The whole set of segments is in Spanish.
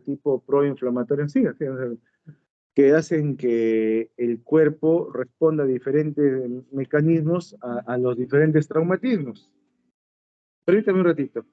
tipo proinflamatorio, sí, así, o sea, que hacen que el cuerpo responda a diferentes mecanismos a los diferentes traumatismos. Permítame un ratito.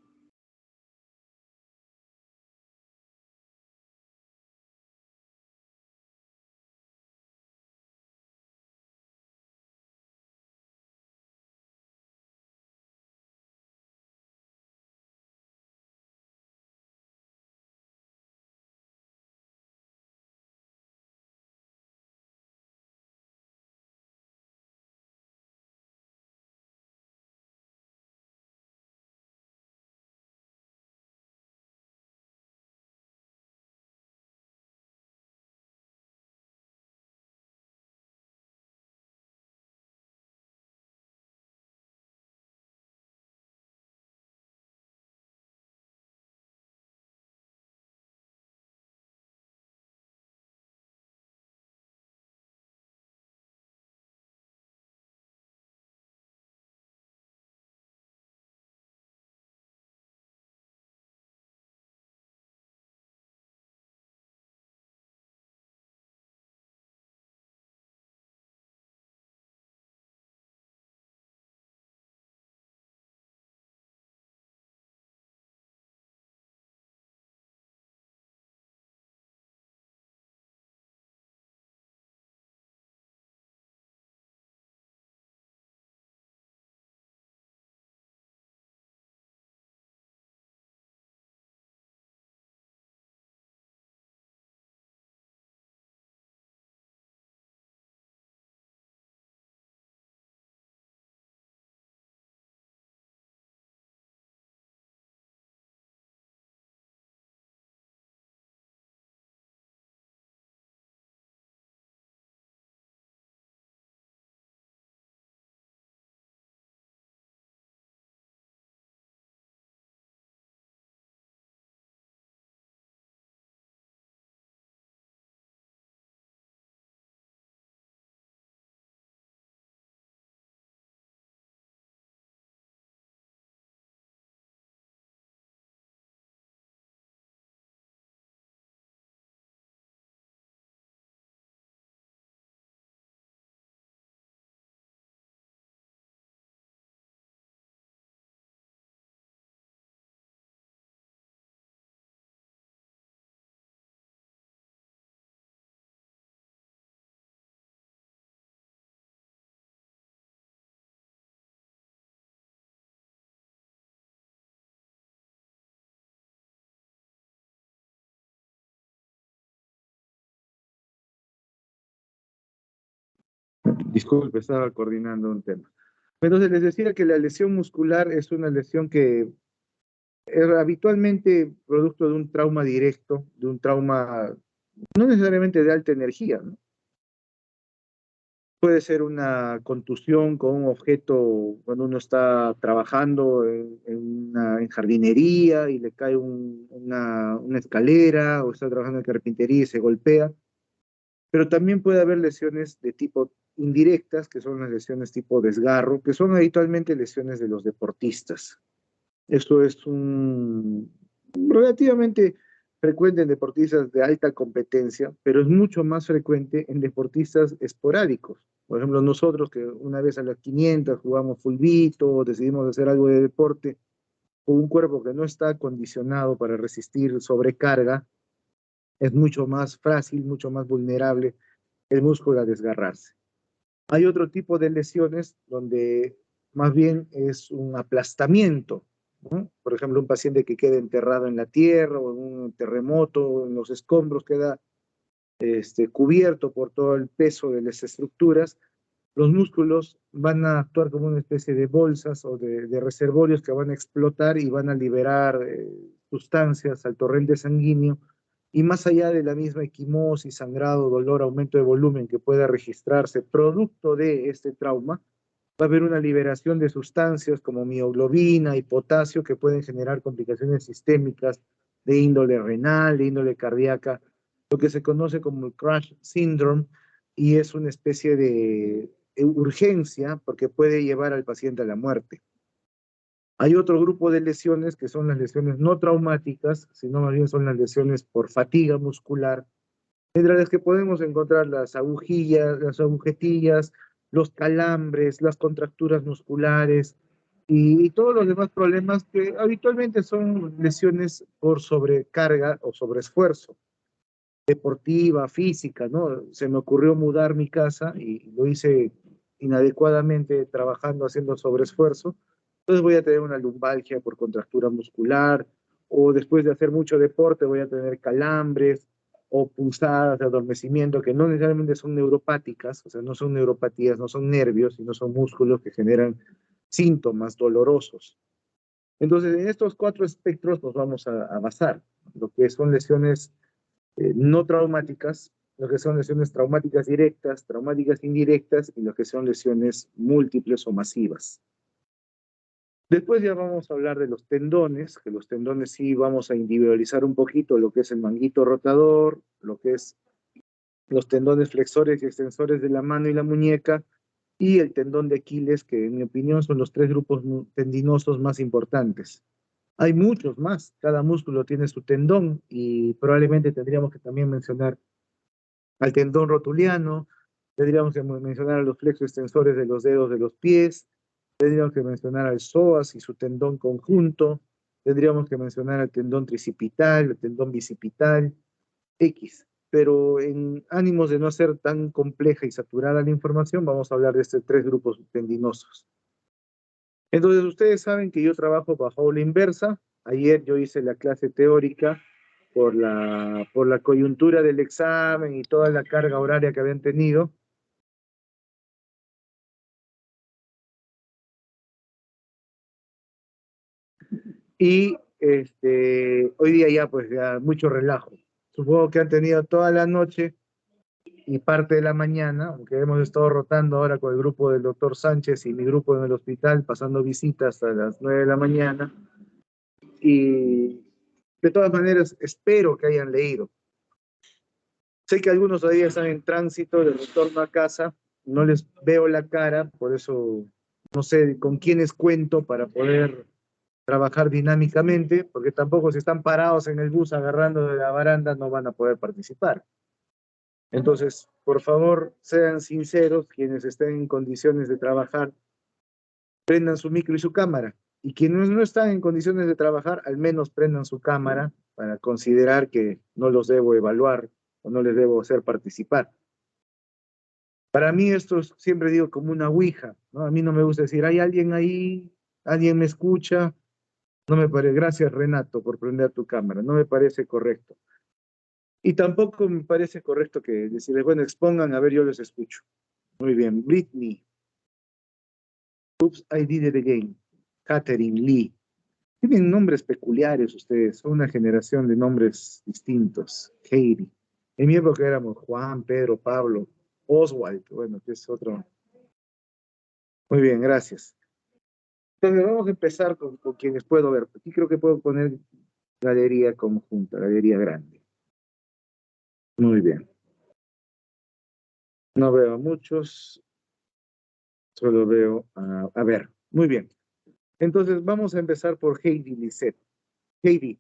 Disculpe, estaba coordinando un tema. Entonces les decía que la lesión muscular es una lesión que es habitualmente producto de un trauma directo, de un trauma no necesariamente de alta energía, ¿no? Puede ser una contusión con un objeto cuando uno está trabajando en jardinería y le cae una escalera, o está trabajando en carpintería y se golpea. Pero también puede haber lesiones de tipo indirectas, que son las lesiones tipo desgarro, que son habitualmente lesiones de los deportistas. Esto es relativamente frecuente en deportistas de alta competencia, pero es mucho más frecuente en deportistas esporádicos. Por ejemplo, nosotros que una vez a las 500 jugamos fulbito, decidimos hacer algo de deporte, con un cuerpo que no está acondicionado para resistir sobrecarga, es mucho más frágil, mucho más vulnerable el músculo a desgarrarse. Hay otro tipo de lesiones donde más bien es un aplastamiento, ¿no? Por ejemplo, un paciente que queda enterrado en la tierra o en un terremoto, en los escombros, queda cubierto por todo el peso de las estructuras. Los músculos van a actuar como una especie de bolsas o de reservorios que van a explotar y van a liberar sustancias al torrente sanguíneo. Y más allá de la misma equimosis, sangrado, dolor, aumento de volumen que pueda registrarse producto de este trauma, va a haber una liberación de sustancias como mioglobina y potasio que pueden generar complicaciones sistémicas de índole renal, de índole cardíaca, lo que se conoce como el crash syndrome, y es una especie de urgencia porque puede llevar al paciente a la muerte. Hay otro grupo de lesiones que son las lesiones no traumáticas, sino más bien son las lesiones por fatiga muscular, entre las que podemos encontrar las agujillas, las agujetillas, los calambres, las contracturas musculares y todos los demás problemas que habitualmente son lesiones por sobrecarga o sobreesfuerzo, deportiva, física, ¿no? Se me ocurrió mudar mi casa y lo hice inadecuadamente trabajando, haciendo sobreesfuerzo. Entonces voy a tener una lumbalgia por contractura muscular, o después de hacer mucho deporte voy a tener calambres o punzadas de adormecimiento que no necesariamente son neuropáticas, o sea, no son neuropatías, no son nervios, sino son músculos que generan síntomas dolorosos. Entonces, en estos cuatro espectros nos vamos a basar, lo que son lesiones no traumáticas, lo que son lesiones traumáticas directas, traumáticas indirectas y lo que son lesiones múltiples o masivas. Después ya vamos a hablar de los tendones, que los tendones sí vamos a individualizar un poquito lo que es el manguito rotador, lo que es los tendones flexores y extensores de la mano y la muñeca, y el tendón de Aquiles, que en mi opinión son los tres grupos tendinosos más importantes. Hay muchos más, cada músculo tiene su tendón y probablemente tendríamos que también mencionar al tendón rotuliano, tendríamos que mencionar a los flexos extensores de los dedos de los pies, tendríamos que mencionar al psoas y su tendón conjunto, tendríamos que mencionar al tendón tricipital, el tendón bicipital, X. Pero en ánimos de no ser tan compleja y saturada la información, vamos a hablar de estos tres grupos tendinosos. Entonces, ustedes saben que yo trabajo bajo la inversa. Ayer yo hice la clase teórica por la coyuntura del examen y toda la carga horaria que habían tenido. Y hoy día ya pues ya mucho relajo. Supongo que han tenido toda la noche y parte de la mañana, aunque hemos estado rotando ahora con el grupo del doctor Sánchez y mi grupo en el hospital, pasando visitas hasta las 9 de la mañana. Y de todas maneras, espero que hayan leído. Sé que algunos todavía están en tránsito de retorno a casa, no les veo la cara, por eso no sé con quiénes cuento para poder trabajar dinámicamente, porque tampoco si están parados en el bus agarrando de la baranda no van a poder participar. Entonces, por favor, sean sinceros, quienes estén en condiciones de trabajar, prendan su micro y su cámara. Y quienes no están en condiciones de trabajar, al menos prendan su cámara para considerar que no los debo evaluar o no les debo hacer participar. Para mí esto es, siempre digo, como una ouija, ¿no? A mí no me gusta decir, hay alguien ahí, alguien me escucha. No me parece, gracias Renato por prender tu cámara, no me parece correcto. Y tampoco me parece correcto que decirles, bueno, expongan, a ver, yo les escucho. Muy bien, Britney, Oops, I Did It Again, Catherine Lee. Tienen nombres peculiares ustedes, son una generación de nombres distintos. Katie. En mi época éramos Juan, Pedro, Pablo, Oswald, bueno, que es otro. Muy bien, gracias. Entonces vamos a empezar con quienes puedo ver. Aquí creo que puedo poner galería conjunta, galería grande. Muy bien. No veo a muchos, solo veo a ver. Muy bien. Entonces vamos a empezar por Heidi Lisset. Heidi,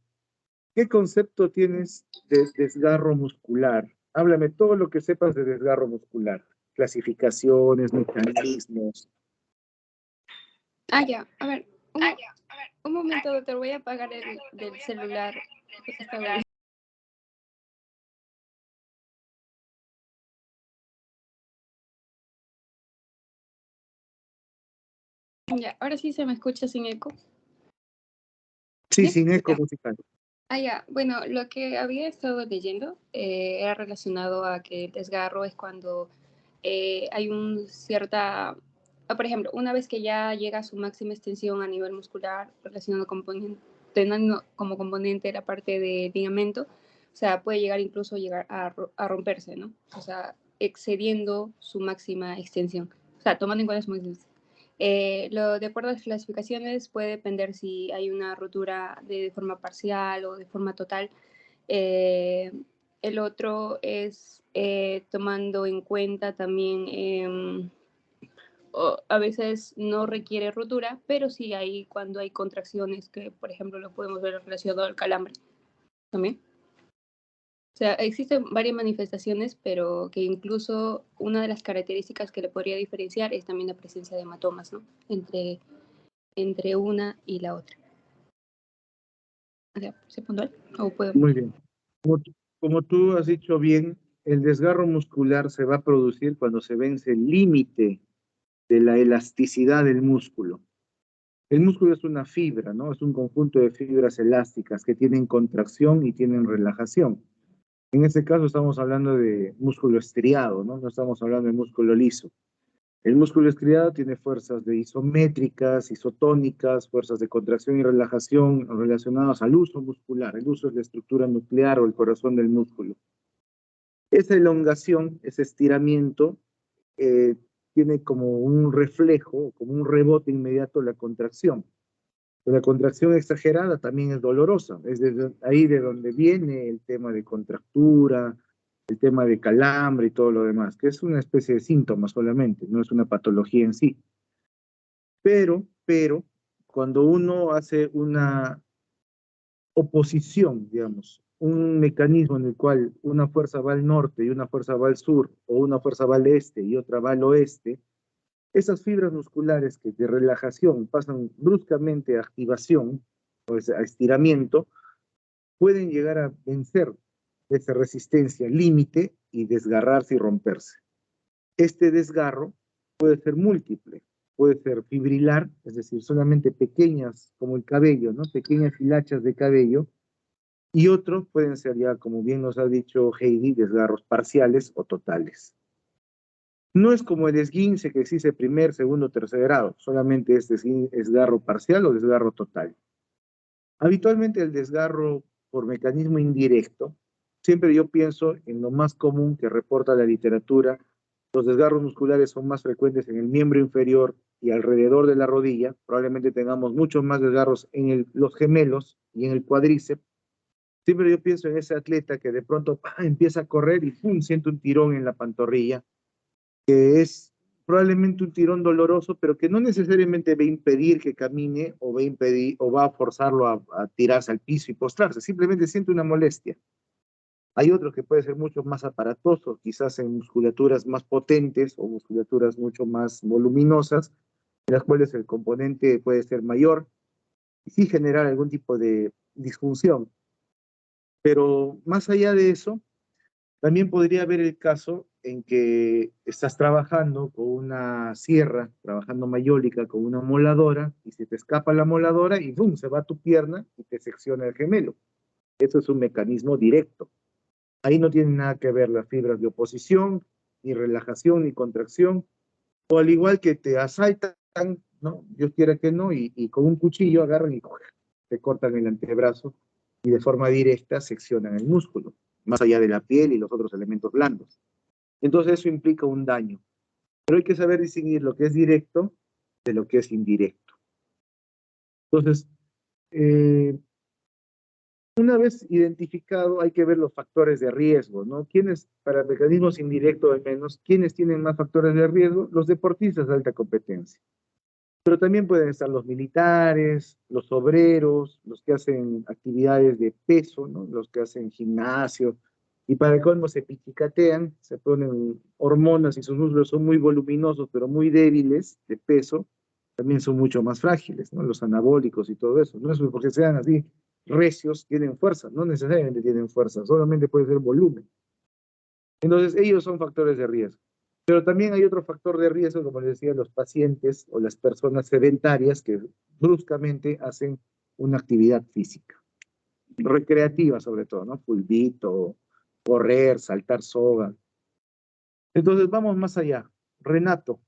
¿qué concepto tienes de desgarro muscular? Háblame todo lo que sepas de desgarro muscular. Clasificaciones, mecanismos. Ya, a ver, un momento, doctor, voy a apagar el del celular. Está bien. Ya, ahora sí se me escucha sin eco. Sí, ¿Sí? sin eco Ya. musical. Ya, bueno, lo que había estado leyendo era relacionado a que el desgarro es cuando hay un cierta, por ejemplo, una vez que ya llega a su máxima extensión a nivel muscular, relacionado teniendo como componente la parte de ligamento, o sea, puede llegar incluso a romperse, ¿no? O sea, excediendo su máxima extensión. O sea, tomando en cuenta su máxima extensión. De acuerdo a las clasificaciones puede depender si hay una rotura de forma parcial o de forma total. Eh, el otro es tomando en cuenta también a veces no requiere rotura, pero sí hay cuando hay contracciones que, por ejemplo, lo podemos ver relacionado al calambre también. O sea, existen varias manifestaciones, pero que incluso una de las características que le podría diferenciar es también la presencia de hematomas, ¿no? Entre una y la otra. O sea, ¿se puntual? ¿O puedo? Muy bien. Como tú has dicho bien, el desgarro muscular se va a producir cuando se vence el límite de la elasticidad del músculo. El músculo es una fibra, ¿no? Es un conjunto de fibras elásticas que tienen contracción y tienen relajación. En este caso estamos hablando de músculo estriado, ¿no? No estamos hablando de músculo liso. El músculo estriado tiene fuerzas de isométricas, isotónicas, fuerzas de contracción y relajación relacionadas al uso muscular. El uso es la estructura nuclear o el corazón del músculo. Esa elongación, ese estiramiento, eh, tiene como un reflejo, como un rebote inmediato la contracción. La contracción exagerada también es dolorosa. Es ahí de donde viene el tema de contractura, el tema de calambre y todo lo demás, que es una especie de síntoma solamente, no es una patología en sí. Pero, cuando uno hace una oposición, digamos, un mecanismo en el cual una fuerza va al norte y una fuerza va al sur, o una fuerza va al este y otra va al oeste, esas fibras musculares que de relajación pasan bruscamente a activación, o a estiramiento, pueden llegar a vencer esa resistencia límite y desgarrarse y romperse. Este desgarro puede ser múltiple, puede ser fibrilar, es decir, solamente pequeñas, como el cabello, ¿no? Pequeñas hilachas de cabello, y otros pueden ser ya, como bien nos ha dicho Heidi, desgarros parciales o totales. No es como el esguince que existe primer, segundo, tercer grado, solamente es desgarro parcial o desgarro total. Habitualmente el desgarro por mecanismo indirecto, siempre yo pienso en lo más común que reporta la literatura. Los desgarros musculares son más frecuentes en el miembro inferior y alrededor de la rodilla. Probablemente tengamos muchos más desgarros en los gemelos y en el cuádriceps. Siempre yo pienso en ese atleta que de pronto empieza a correr y ¡pum! Siente un tirón en la pantorrilla, que es probablemente un tirón doloroso, pero que no necesariamente va a impedir que camine o va a impedir o va a forzarlo a tirarse al piso y postrarse, simplemente siente una molestia. Hay otros que puede ser mucho más aparatoso, quizás en musculaturas más potentes o musculaturas mucho más voluminosas, en las cuales el componente puede ser mayor y sí generar algún tipo de disfunción. Pero más allá de eso, también podría haber el caso en que estás trabajando con una sierra, trabajando mayólica con una moladora, y se te escapa la moladora y ¡bum! Se va a tu pierna y te secciona el gemelo. Eso es un mecanismo directo. Ahí no tienen nada que ver las fibras de oposición, ni relajación, ni contracción, o al igual que te asaltan, ¿no? Dios quiera que no, y con un cuchillo agarran y te cortan el antebrazo y de forma directa seccionan el músculo, más allá de la piel y los otros elementos blandos. Entonces eso implica un daño. Pero hay que saber distinguir lo que es directo de lo que es indirecto. Entonces, una vez identificado, hay que ver los factores de riesgo, ¿no? ¿Quiénes, para mecanismos indirectos al menos, quiénes tienen más factores de riesgo? Los deportistas de alta competencia. Pero también pueden estar los militares, los obreros, los que hacen actividades de peso, ¿no? Los que hacen gimnasio, y para el colmo se pichicatean, se ponen hormonas y sus músculos son muy voluminosos, pero muy débiles de peso, también son mucho más frágiles, ¿no? Los anabólicos y todo eso. No es porque sean así recios, tienen fuerza, no necesariamente tienen fuerza, solamente puede ser volumen. Entonces, ellos son factores de riesgo. Pero también hay otro factor de riesgo, como les decía, los pacientes o las personas sedentarias que bruscamente hacen una actividad física, recreativa sobre todo, ¿no? Fulbito, correr, saltar soga. Entonces, vamos más allá. Renato,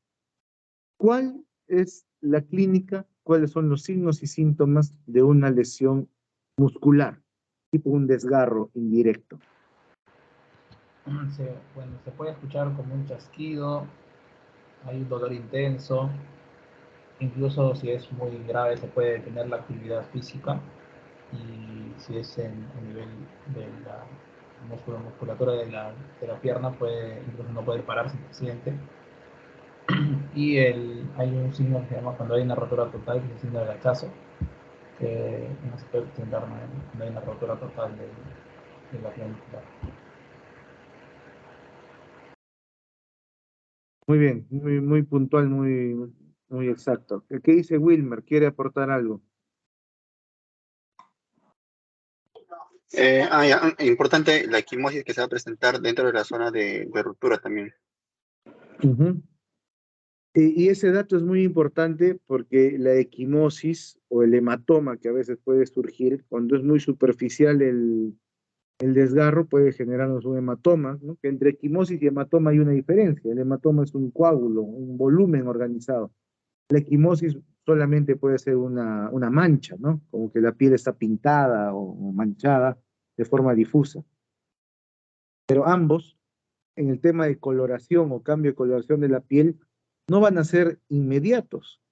¿cuál es la clínica? ¿Cuáles son los signos y síntomas de una lesión muscular, tipo un desgarro indirecto? Bueno, se puede escuchar como un chasquido, hay un dolor intenso, incluso si es muy grave se puede detener la actividad física y si es a nivel de la musculatura de la pierna, puede incluso no poder pararse el paciente. Y hay un signo que se llama, cuando hay una rotura total, que es el signo del hachazo, que no se puede presentar cuando hay una rotura total de la clavícula. Muy bien, muy puntual, muy exacto. ¿Qué dice Wilmer? ¿Quiere aportar algo? Ya, importante la equimosis que se va a presentar dentro de la zona de ruptura también. Ujú. Y ese dato es muy importante porque la equimosis o el hematoma que a veces puede surgir cuando es muy superficial el desgarro puede generarnos un hematoma, ¿no? Que entre equimosis y hematoma hay una diferencia. El hematoma es un coágulo, un volumen organizado. La equimosis solamente puede ser una mancha, ¿no? Como que la piel está pintada o manchada de forma difusa. Pero ambos, en el tema de coloración o cambio de coloración de la piel, no van a ser inmediatos.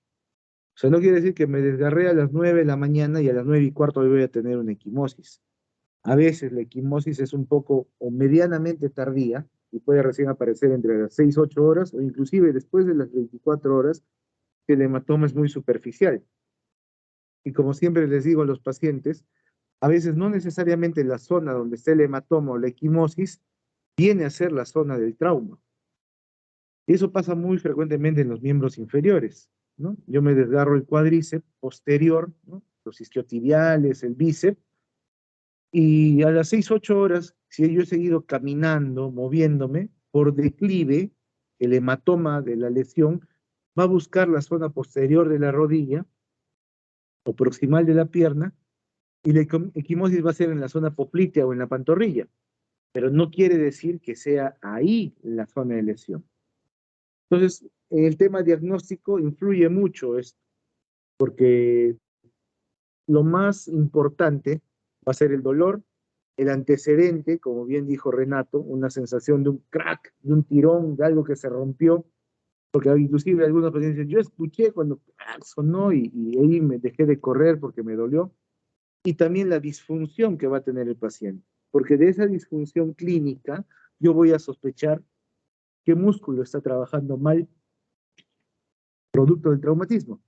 O sea, no quiere decir que me desgarré a las 9 de la mañana y a las 9:15 voy a tener una equimosis. A veces la equimosis es un poco o medianamente tardía y puede recién aparecer entre las 6, 8 horas o inclusive después de las 24 horas que el hematoma es muy superficial. Y como siempre les digo a los pacientes, a veces no necesariamente la zona donde está el hematoma o la equimosis viene a ser la zona del trauma. Y eso pasa muy frecuentemente en los miembros inferiores, ¿no? Yo me desgarro el cuádriceps posterior, ¿no? Los isquiotibiales, el bíceps, y a las 6, 8 horas, si yo he seguido caminando, moviéndome, por declive, el hematoma de la lesión va a buscar la zona posterior de la rodilla o proximal de la pierna, y la equimosis va a ser en la zona poplitea o en la pantorrilla, pero no quiere decir que sea ahí la zona de lesión. Entonces, en el tema diagnóstico influye mucho esto, porque lo más importante va a ser el dolor, el antecedente, como bien dijo Renato, una sensación de un crack, de un tirón, de algo que se rompió, porque inclusive algunos pacientes dicen, yo escuché cuando sonó y ahí me dejé de correr porque me dolió, y también la disfunción que va a tener el paciente, porque de esa disfunción clínica yo voy a sospechar qué músculo está trabajando mal producto del traumatismo.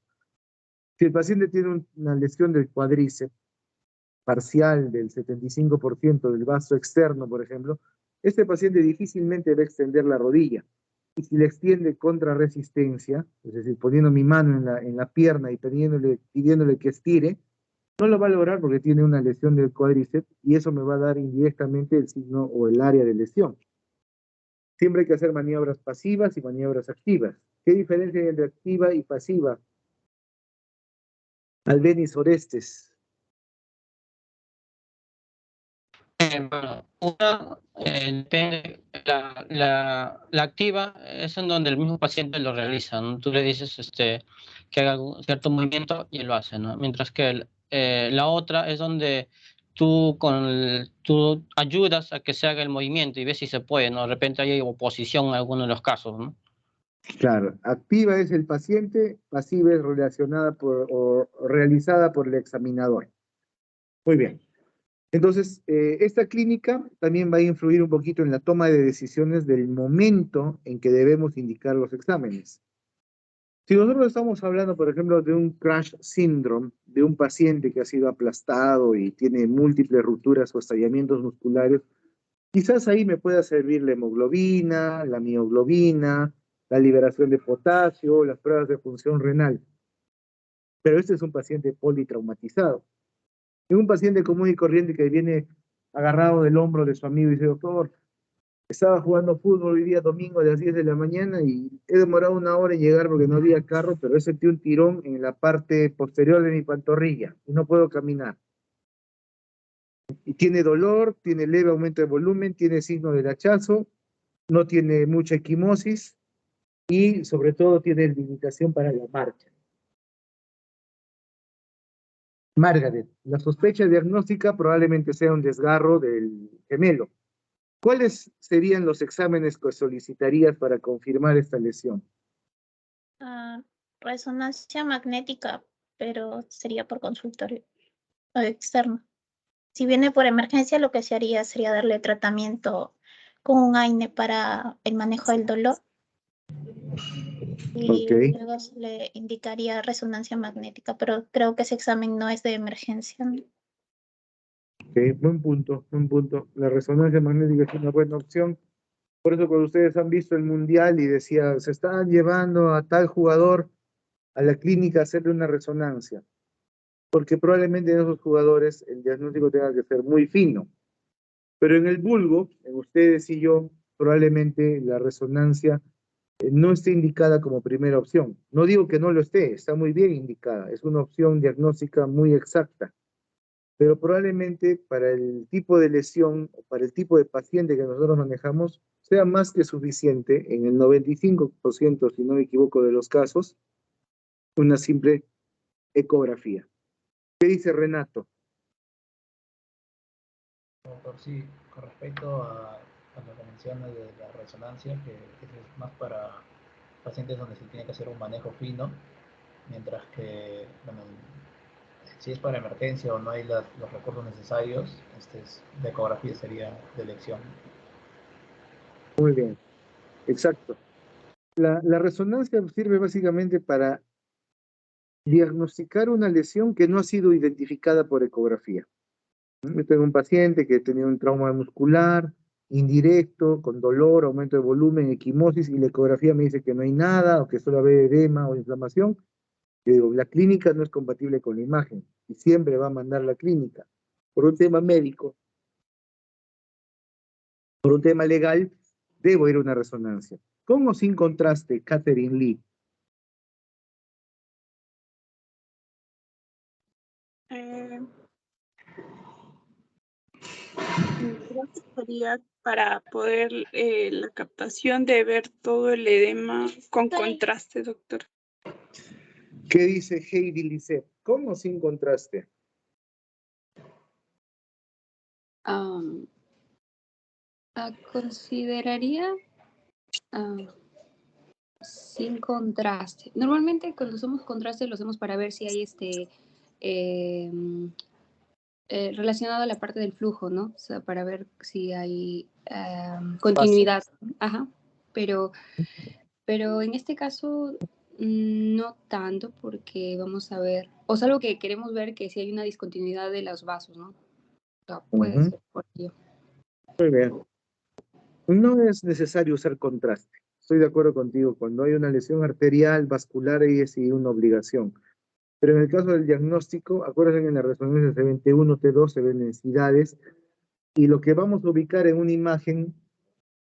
Si el paciente tiene una lesión del cuádriceps parcial del 75% del vaso externo, por ejemplo, este paciente difícilmente va a extender la rodilla. Y si le extiende contra resistencia, es decir, poniendo mi mano en la pierna y pidiéndole que estire, no lo va a lograr porque tiene una lesión del cuádriceps y eso me va a dar indirectamente el signo o el área de lesión. Siempre hay que hacer maniobras pasivas y maniobras activas. ¿Qué diferencia hay entre activa y pasiva? Albeniz Orestes. Bueno, una depende, la activa es en donde el mismo paciente lo realiza, ¿no? Tú le dices que haga algún cierto movimiento y él lo hace, ¿no? Mientras que la otra es donde tú ayudas a que se haga el movimiento y ves si se puede, ¿no? De repente hay oposición en alguno de los casos, ¿no? Claro, activa es el paciente, pasiva es relacionada o realizada por el examinador. Muy bien. Entonces, esta clínica también va a influir un poquito en la toma de decisiones del momento en que debemos indicar los exámenes. Si nosotros estamos hablando, por ejemplo, de un crash syndrome, de un paciente que ha sido aplastado y tiene múltiples rupturas o estallamientos musculares, quizás ahí me pueda servir la hemoglobina, la mioglobina, la liberación de potasio, las pruebas de función renal. Pero este es un paciente politraumatizado. Es un paciente común y corriente que viene agarrado del hombro de su amigo y dice, doctor, estaba jugando fútbol hoy día domingo a las 10 de la mañana y he demorado 1 hora en llegar porque no había carro, pero he sentido un tirón en la parte posterior de mi pantorrilla y no puedo caminar. Y tiene dolor, tiene leve aumento de volumen, tiene signo del hachazo, no tiene mucha equimosis y sobre todo tiene limitación para la marcha. Margaret, la sospecha diagnóstica probablemente sea un desgarro del gemelo. ¿Cuáles serían los exámenes que solicitarías para confirmar esta lesión? Resonancia magnética, pero sería por consultorio externo. Si viene por emergencia, lo que se haría sería darle tratamiento con un AINE para el manejo del dolor. y Ok. luego se le indicaría resonancia magnética, pero creo que ese examen no es de emergencia, ¿no? Ok, buen punto, buen punto. La resonancia magnética es una buena opción. Por eso cuando ustedes han visto el mundial y decía, se están llevando a tal jugador a la clínica a hacerle una resonancia, porque probablemente en esos jugadores el diagnóstico tenga que ser muy fino. Pero en el vulgo, en ustedes y yo, probablemente la resonancia no esté indicada como primera opción. No digo que no lo esté, está muy bien indicada, es una opción diagnóstica muy exacta, pero probablemente para el tipo de lesión o para el tipo de paciente que nosotros manejamos, sea más que suficiente, en el 95%, si no me equivoco, de los casos, una simple ecografía. ¿Qué dice Renato? Doctor, sí, con respecto a lo que menciona de la resonancia, que eso es más para pacientes donde se tiene que hacer un manejo fino, mientras que, bueno, si es para emergencia o no hay los recursos necesarios, la ecografía sería de elección. Muy bien, exacto. La resonancia sirve básicamente para diagnosticar una lesión que no ha sido identificada por ecografía. Yo tengo un paciente que tenía un trauma muscular indirecto, con dolor, aumento de volumen, equimosis, y la ecografía me dice que no hay nada, o que solo hay edema o inflamación. Yo digo, la clínica no es compatible con la imagen, y siempre va a mandar la clínica. Por un tema médico, por un tema legal, debo ir a una resonancia. ¿Cómo sin contraste, Catherine Lee? Eh, Creo que sería para poder la captación de ver todo el edema con contraste, doctor. ¿Qué dice Heidi Lisset? ¿Cómo sin contraste? Consideraría sin contraste. Normalmente cuando usamos contraste lo hacemos para ver si hay eh, relacionado a la parte del flujo, ¿no? O sea, para ver si hay continuidad. Ajá. Pero en este caso no tanto porque vamos a ver, o sea, algo que queremos ver que si hay una discontinuidad de los vasos, ¿no? O sea, puede ser por ello. Muy bien. No es necesario usar contraste. Estoy de acuerdo contigo. Cuando hay una lesión arterial, vascular, ahí es sí una obligación. Pero en el caso del diagnóstico, acuérdense que en la resonancia se ven T1, T2, se ven densidades, y lo que vamos a ubicar en una imagen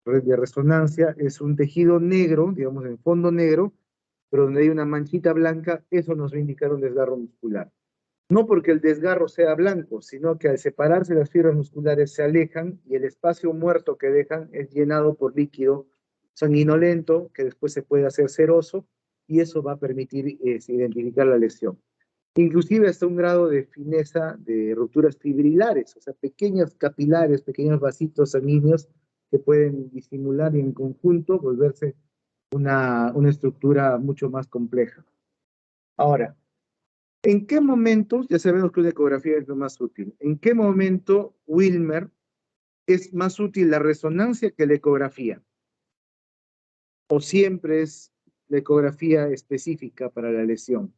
de resonancia es un tejido negro, digamos en fondo negro, pero donde hay una manchita blanca, eso nos va a indicar un desgarro muscular. No porque el desgarro sea blanco, sino que al separarse las fibras musculares se alejan y el espacio muerto que dejan es llenado por líquido sanguinolento que después se puede hacer seroso y eso va a permitir identificar la lesión. Inclusive hasta un grado de fineza de rupturas fibrilares, o sea, pequeños capilares, pequeños vasitos sanguíneos que pueden disimular y en conjunto volverse una estructura mucho más compleja. Ahora, ¿en qué momento, ya sabemos que una ecografía es lo más útil, en qué momento, Wilmer, es más útil la resonancia que la ecografía? ¿O siempre es la ecografía específica para la lesión?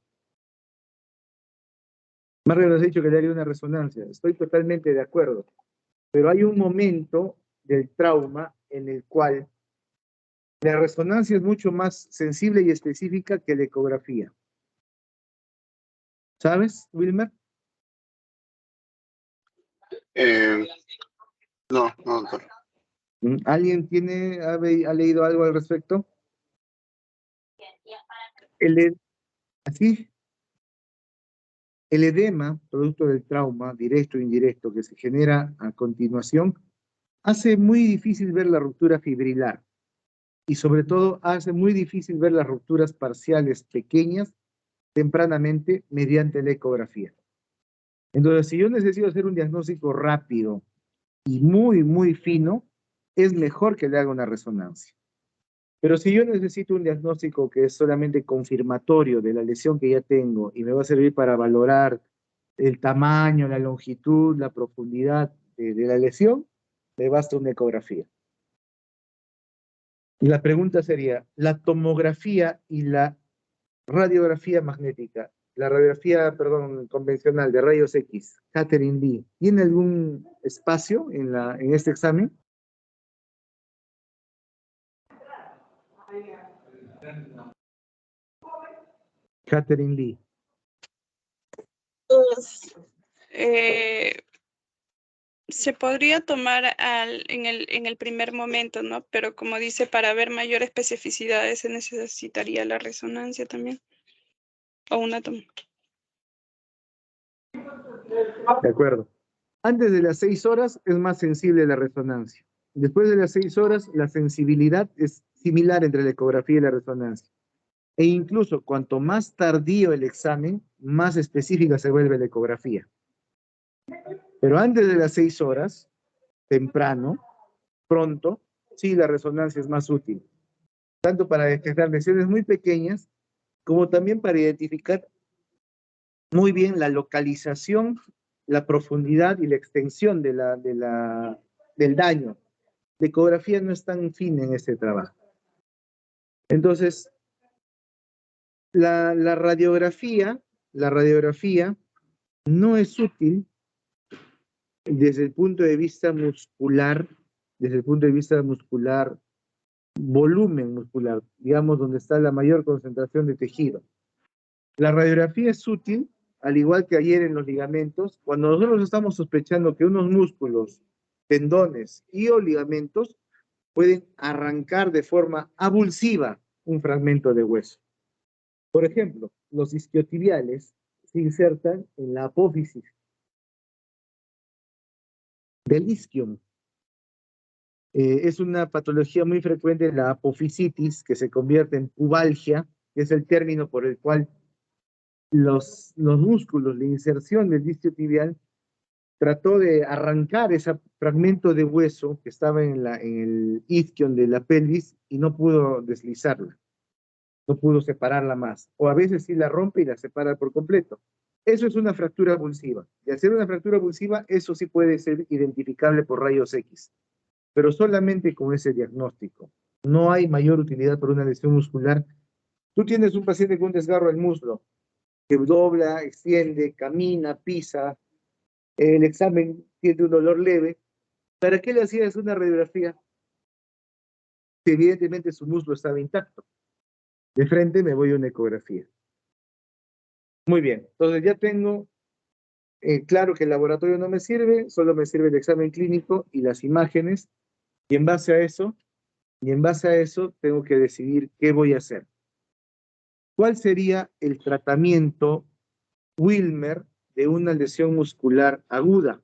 Mario nos ha dicho que le haría una resonancia, estoy totalmente de acuerdo, pero hay un momento del trauma en el cual la resonancia es mucho más sensible y específica que la ecografía. ¿Sabes, Wilmer? No, no, doctor. ¿Alguien ha leído algo al respecto? Así, el edema, producto del trauma, directo o indirecto, que se genera a continuación, hace muy difícil ver la ruptura fibrilar y sobre todo hace muy difícil ver las rupturas parciales pequeñas tempranamente mediante la ecografía. Entonces, si yo necesito hacer un diagnóstico rápido y muy, muy fino, es mejor que le haga una resonancia. Pero si yo necesito un diagnóstico que es solamente confirmatorio de la lesión que ya tengo y me va a servir para valorar el tamaño, la longitud, la profundidad de la lesión, me basta una ecografía. Y la pregunta sería, ¿la tomografía y la radiografía magnética, la radiografía, perdón, convencional de rayos X, Catherine Lee, ¿tiene algún espacio en este examen? Catherine Lee. Pues, se podría tomar en el primer momento, ¿no? Pero como dice, para ver mayor especificidades se necesitaría la resonancia también. O una toma. De acuerdo. Antes de las 6 horas es más sensible la resonancia. Después de las 6 horas, la sensibilidad es similar entre la ecografía y la resonancia. E incluso cuanto más tardío el examen, más específica se vuelve la ecografía. Pero antes de las 6 horas, temprano, pronto, sí, la resonancia es más útil. Tanto para detectar lesiones muy pequeñas, como también para identificar muy bien la localización, la profundidad y la extensión del daño. La ecografía no es tan fina en este trabajo. Entonces, la radiografía no es útil desde el punto de vista muscular, volumen muscular, digamos, donde está la mayor concentración de tejido. La radiografía es útil, al igual que ayer en los ligamentos, cuando nosotros estamos sospechando que unos músculos, tendones y o ligamentos pueden arrancar de forma abulsiva un fragmento de hueso. Por ejemplo, los isquiotibiales se insertan en la apófisis del isquion. Es una patología muy frecuente en la apofisitis, que se convierte en pubalgia, que es el término por el cual los músculos, la inserción del isquiotibial, trató de arrancar ese fragmento de hueso que estaba en el isquion de la pelvis y no pudo deslizarla, no pudo separarla más. O a veces sí la rompe y la separa por completo. Eso es una fractura abulsiva. Y al ser una fractura abulsiva, eso sí puede ser identificable por rayos X, pero solamente con ese diagnóstico. No hay mayor utilidad para una lesión muscular. Tú tienes un paciente con un desgarro del muslo, que dobla, extiende, camina, pisa, el examen tiene un dolor leve. ¿Para qué le hacías una radiografía? Si evidentemente su muslo estaba intacto. De frente me voy a una ecografía. Muy bien, entonces ya tengo claro que el laboratorio no me sirve, solo me sirve el examen clínico y las imágenes, y en base a eso tengo que decidir qué voy a hacer. ¿Cuál sería el tratamiento Wilmer de una lesión muscular aguda?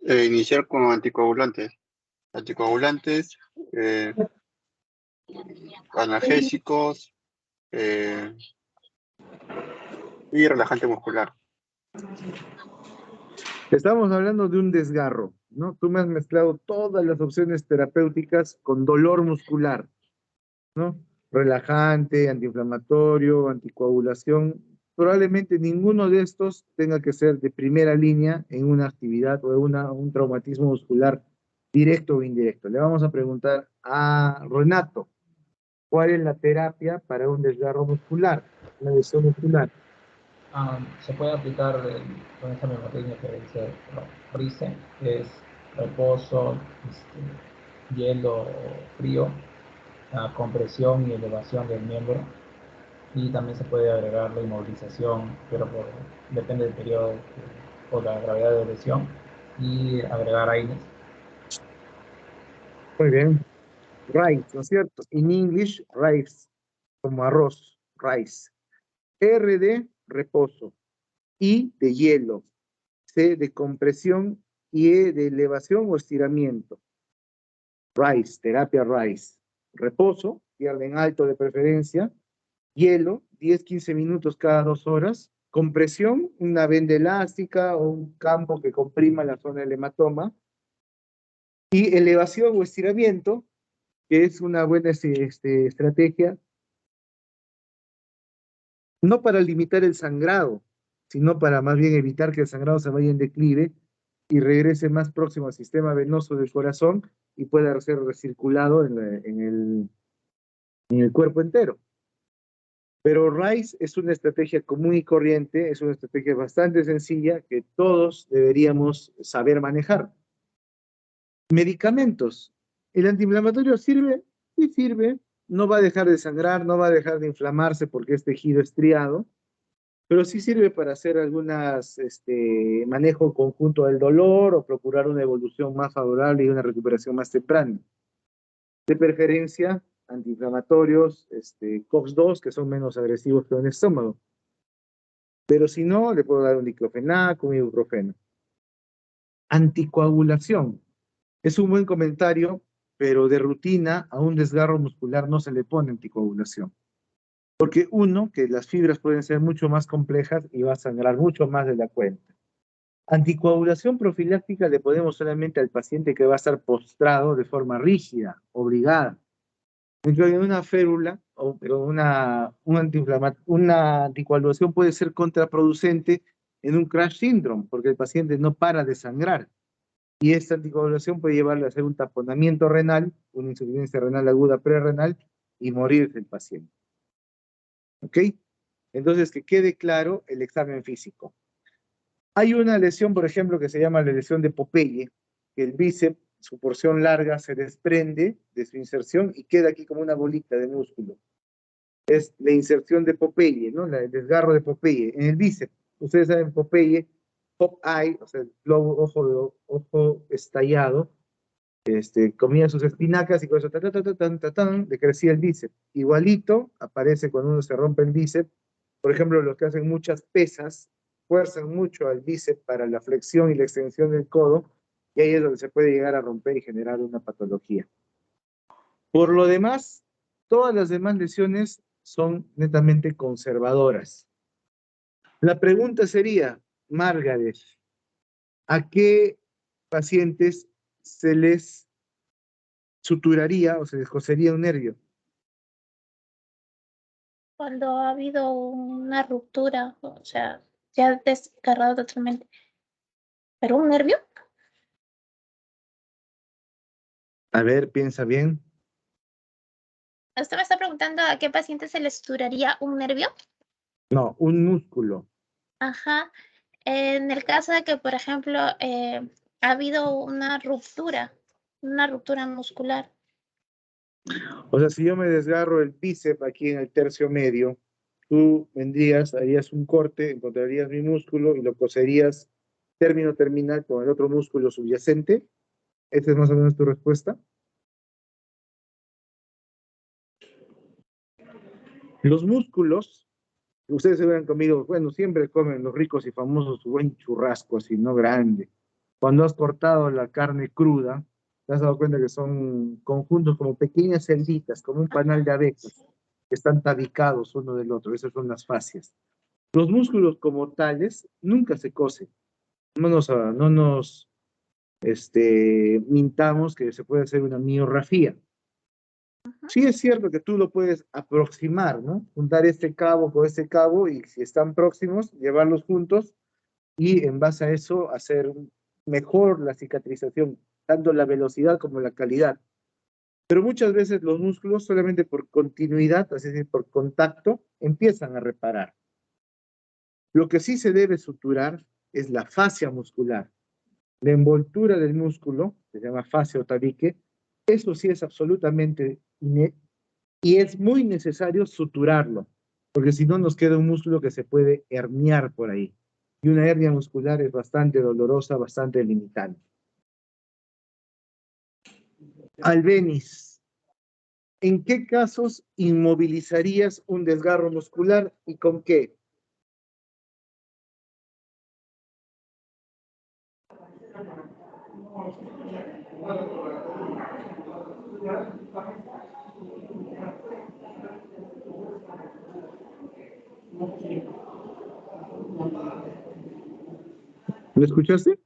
Iniciar con anticoagulantes. Anticoagulantes, analgésicos y relajante muscular. Estamos hablando de un desgarro, ¿no? Tú me has mezclado todas las opciones terapéuticas con dolor muscular, ¿no? Relajante, antiinflamatorio, anticoagulación. Probablemente ninguno de estos tenga que ser de primera línea en una actividad o en un traumatismo muscular directo o indirecto. Le vamos a preguntar a Renato, ¿cuál es la terapia para un desgarro muscular, una lesión muscular? Se puede aplicar con esta misma técnica que dice Rice, que es reposo, hielo frío, compresión y elevación del miembro. Y también se puede agregar la inmovilización, pero depende del periodo o la gravedad de lesión, y agregar aires. Muy bien. Rice, ¿no es cierto? In English, rice, como arroz, rice. R de reposo, I de hielo, C de compresión y E de elevación o estiramiento. Rice, terapia Rice. Reposo, tierra en alto de preferencia. Hielo, 10-15 minutos cada 2 horas. Compresión, una venda elástica o un campo que comprima la zona del hematoma. Y elevación o estiramiento, que es una buena estrategia, no para limitar el sangrado, sino para más bien evitar que el sangrado se vaya en declive, y regrese más próximo al sistema venoso del corazón y pueda ser recirculado en el cuerpo entero. Pero RICE es una estrategia común y corriente, es una estrategia bastante sencilla que todos deberíamos saber manejar. Medicamentos. ¿El antiinflamatorio sirve? Sí sirve. No va a dejar de sangrar, no va a dejar de inflamarse porque es tejido estriado, pero sí sirve para hacer algunas manejo conjunto del dolor o procurar una evolución más favorable y una recuperación más temprana. De preferencia, antiinflamatorios, COX-2, que son menos agresivos que en el estómago. Pero si no, le puedo dar un diclofenac, un ibuprofeno. Anticoagulación. Es un buen comentario, pero de rutina a un desgarro muscular no se le pone anticoagulación. Porque uno, que las fibras pueden ser mucho más complejas y va a sangrar mucho más de la cuenta. Anticoagulación profiláctica le ponemos solamente al paciente que va a estar postrado de forma rígida, obligada. Entonces, una férula o una anticoagulación puede ser contraproducente en un crash syndrome, porque el paciente no para de sangrar. Y esta anticoagulación puede llevarle a hacer un taponamiento renal, una insuficiencia renal aguda prerrenal y morirse el paciente. ¿Ok? Entonces, que quede claro el examen físico. Hay una lesión, por ejemplo, que se llama la lesión de Popeye, que el bíceps, su porción larga, se desprende de su inserción y queda aquí como una bolita de músculo. Es la inserción de Popeye, ¿no? El desgarro de Popeye. En el bíceps, ustedes saben, Popeye, Popeye, o sea, el globo, ojo estallado, comía sus espinacas y con eso le crecía el bíceps. Igualito aparece cuando uno se rompe el bíceps. Por ejemplo, los que hacen muchas pesas fuerzan mucho al bíceps para la flexión y la extensión del codo, y ahí es donde se puede llegar a romper y generar una patología. Por lo demás, todas las demás lesiones son netamente conservadoras. La pregunta sería, Margaret, ¿a qué pacientes se les suturaría o se les cosería un nervio? Cuando ha habido una ruptura, o sea, se ha desgarrado totalmente. ¿Pero un nervio? A ver, piensa bien. ¿Usted me está preguntando a qué paciente se le suturaría un nervio? No, un músculo. Ajá. En el caso de que, por ejemplo, ha habido una ruptura muscular. O sea, si yo me desgarro el bíceps aquí en el tercio medio, tú vendrías, harías un corte, encontrarías mi músculo y lo coserías término terminal con el otro músculo subyacente. ¿Esa es más o menos tu respuesta? Los músculos, ustedes se hubieran comido, bueno, siempre comen los ricos y famosos su buen churrasco, así, no grande. Cuando has cortado la carne cruda, te has dado cuenta que son conjuntos como pequeñas celditas, como un panal de abejas, que están tabicados uno del otro. Esas son las fascias. Los músculos como tales nunca se cosen. No nos mintamos que se puede hacer una miografía. Sí es cierto que tú lo puedes aproximar, ¿no? Juntar este cabo con este cabo y si están próximos, llevarlos juntos y en base a eso hacer mejor la cicatrización, tanto la velocidad como la calidad. Pero muchas veces los músculos solamente por continuidad, es decir, por contacto, empiezan a reparar. Lo que sí se debe suturar es la fascia muscular. La envoltura del músculo, se llama fascia o tabique, eso sí es absolutamente y es muy necesario suturarlo, porque si no nos queda un músculo que se puede herniar por ahí. Y una hernia muscular es bastante dolorosa, bastante limitante. Albeniz, ¿en qué casos inmovilizarías un desgarro muscular y con qué? ¿Lo escuchaste?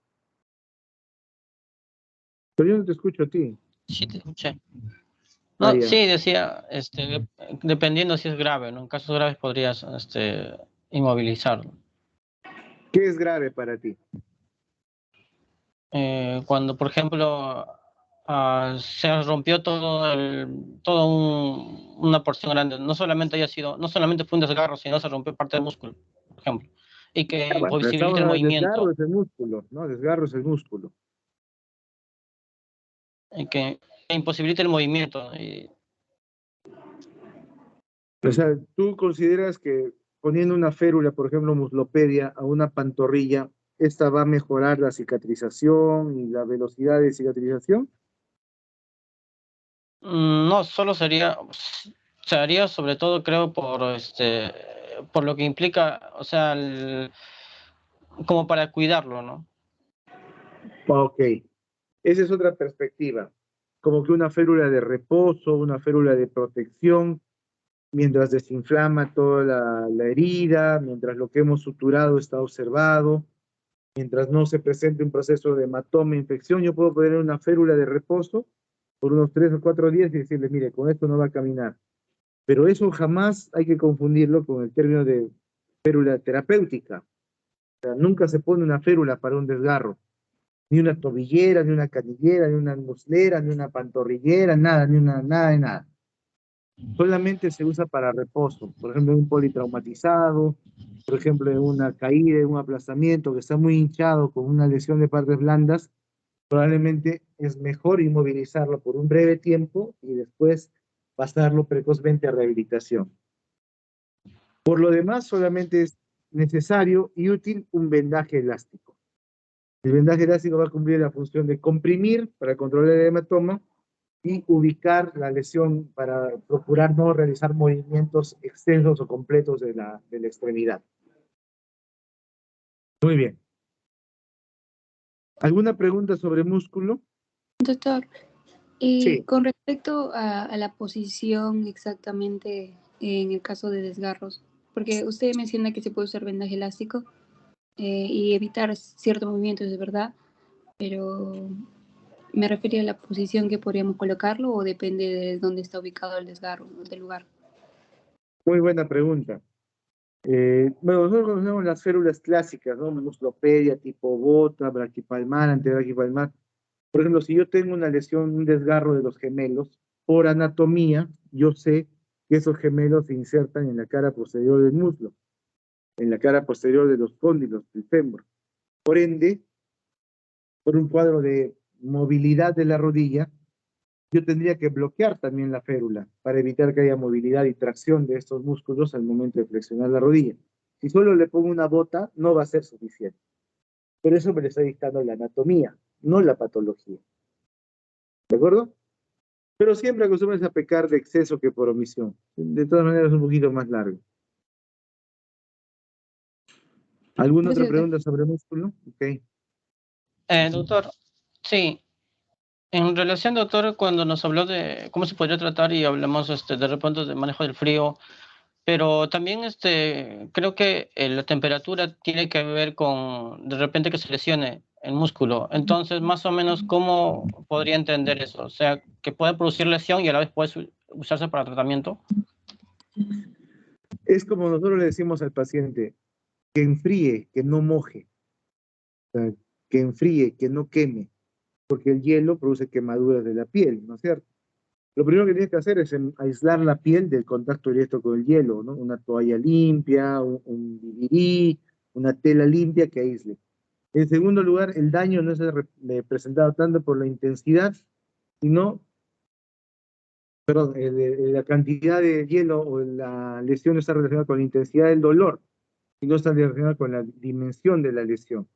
Pero yo no te escucho a ti. Sí, te escuché. Ah, No, ya. sí, decía, dependiendo si es grave, ¿no? En casos graves podrías, inmovilizarlo. ¿Qué es grave para ti? cuando, por ejemplo, se rompió una porción grande. No solamente no solamente fue un desgarro, sino se rompió parte del músculo, por ejemplo, y que Bueno, pero estamos imposibilita el hablando de desgarro movimiento, es el músculo, ¿no? Desgarro es el músculo. y que imposibilita el movimiento. O sea, ¿tú consideras que poniendo una férula, por ejemplo, muslopedia, a una pantorrilla, esta va a mejorar la cicatrización y la velocidad de cicatrización? No, solo se haría sobre todo, creo, por lo que implica, o sea, como para cuidarlo, ¿no? Ok, esa es otra perspectiva. Como que una férula de reposo, una férula de protección, mientras desinflama toda la herida, mientras lo que hemos suturado está observado, mientras no se presente un proceso de hematoma, infección, yo puedo poner una férula de reposo por unos 3 o 4 días y decirle, mire, con esto no va a caminar. Pero eso jamás hay que confundirlo con el término de férula terapéutica. O sea, nunca se pone una férula para un desgarro. Ni una tobillera, ni una canillera, ni una muslera, ni una pantorrillera, nada, nada de nada. Solamente se usa para reposo. Por ejemplo, en un politraumatizado, por ejemplo, en una caída, en un aplastamiento que está muy hinchado con una lesión de partes blandas, probablemente es mejor inmovilizarlo por un breve tiempo y después pasarlo precozmente a rehabilitación. Por lo demás, solamente es necesario y útil un vendaje elástico. El vendaje elástico va a cumplir la función de comprimir para controlar el hematoma y ubicar la lesión para procurar no realizar movimientos extensos o completos de la extremidad. Muy bien. ¿Alguna pregunta sobre músculo? Doctor, y Sí. con respecto a la posición exactamente en el caso de desgarros, porque usted menciona que se puede usar vendaje elástico y evitar ciertos movimientos, es verdad, pero me refería a la posición que podríamos colocarlo o depende de dónde está ubicado el desgarro, del lugar. Muy buena pregunta. Bueno, nosotros conocemos las férulas clásicas, ¿no? Muslopedia, tipo bota, braquipalmar, antebraquipalmar. Por ejemplo, si yo tengo una lesión, un desgarro de los gemelos, por anatomía, yo sé que esos gemelos se insertan en la cara posterior del muslo, en la cara posterior de los cóndilos, del fémur. Por ende, por un cuadro de movilidad de la rodilla, yo tendría que bloquear también la férula para evitar que haya movilidad y tracción de estos músculos al momento de flexionar la rodilla. Si solo le pongo una bota, no va a ser suficiente. Por eso me le estoy dictando la anatomía, no la patología. ¿De acuerdo? Pero siempre acostumbras a pecar de exceso que por omisión. De todas maneras, es un poquito más largo. ¿Alguna otra Gracias, doctor. pregunta sobre músculo? Ok. Doctor, sí, en relación, doctor, cuando nos habló de cómo se podría tratar y hablamos de repente de manejo del frío, pero también creo que la temperatura tiene que ver con de repente que se lesione el músculo. Entonces, más o menos, ¿cómo podría entender eso? O sea, que puede producir lesión y a la vez puede usarse para tratamiento. Es como nosotros le decimos al paciente, que enfríe, que no moje. O sea, que enfríe, que no queme. Porque el hielo produce quemaduras de la piel, ¿no es cierto? Lo primero que tienes que hacer es aislar la piel del contacto directo con el hielo, ¿no? Una toalla limpia, un bibirí, una tela limpia que aísle. En segundo lugar, el daño no es presentado tanto por la intensidad, sino, perdón, la cantidad de hielo o la lesión está relacionada con la intensidad del dolor y no está relacionada con la dimensión de la lesión.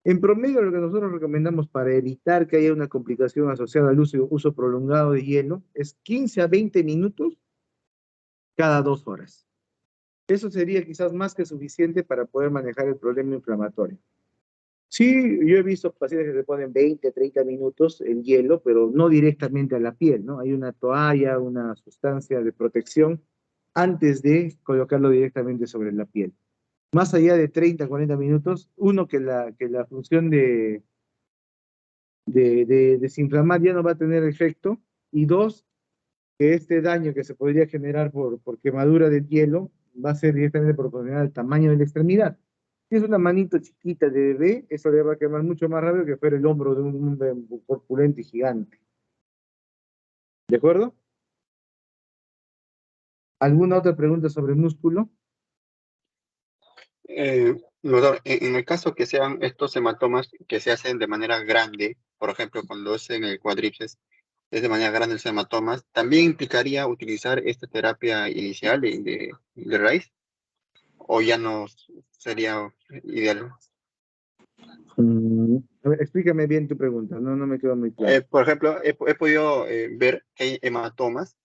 En promedio, lo que nosotros recomendamos para evitar que haya una complicación asociada al uso prolongado de hielo es 15 a 20 minutos cada 2 horas. Eso sería quizás más que suficiente para poder manejar el problema inflamatorio. Sí, yo he visto pacientes que se ponen 20, 30 minutos en hielo, pero no directamente a la piel, ¿no? Hay una toalla, una sustancia de protección antes de colocarlo directamente sobre la piel. Más allá de 30, 40 minutos, uno, que la función de desinflamar ya no va a tener efecto, y dos, que este daño que se podría generar por quemadura del hielo va a ser directamente proporcional al tamaño de la extremidad. Si es una manito chiquita de bebé, eso le va a quemar mucho más rápido que fuera el hombro de un hombre corpulento y gigante. ¿De acuerdo? ¿Alguna otra pregunta sobre músculo? Doctor, en el caso que sean estos hematomas que se hacen de manera grande, por ejemplo, cuando es en el cuádriceps, es de manera grande los hematomas, ¿también implicaría utilizar esta terapia inicial de raíz? ¿O ya no sería ideal? A ver, explícame bien tu pregunta, no me quedó muy claro. Por ejemplo, he podido ver que hay hematomas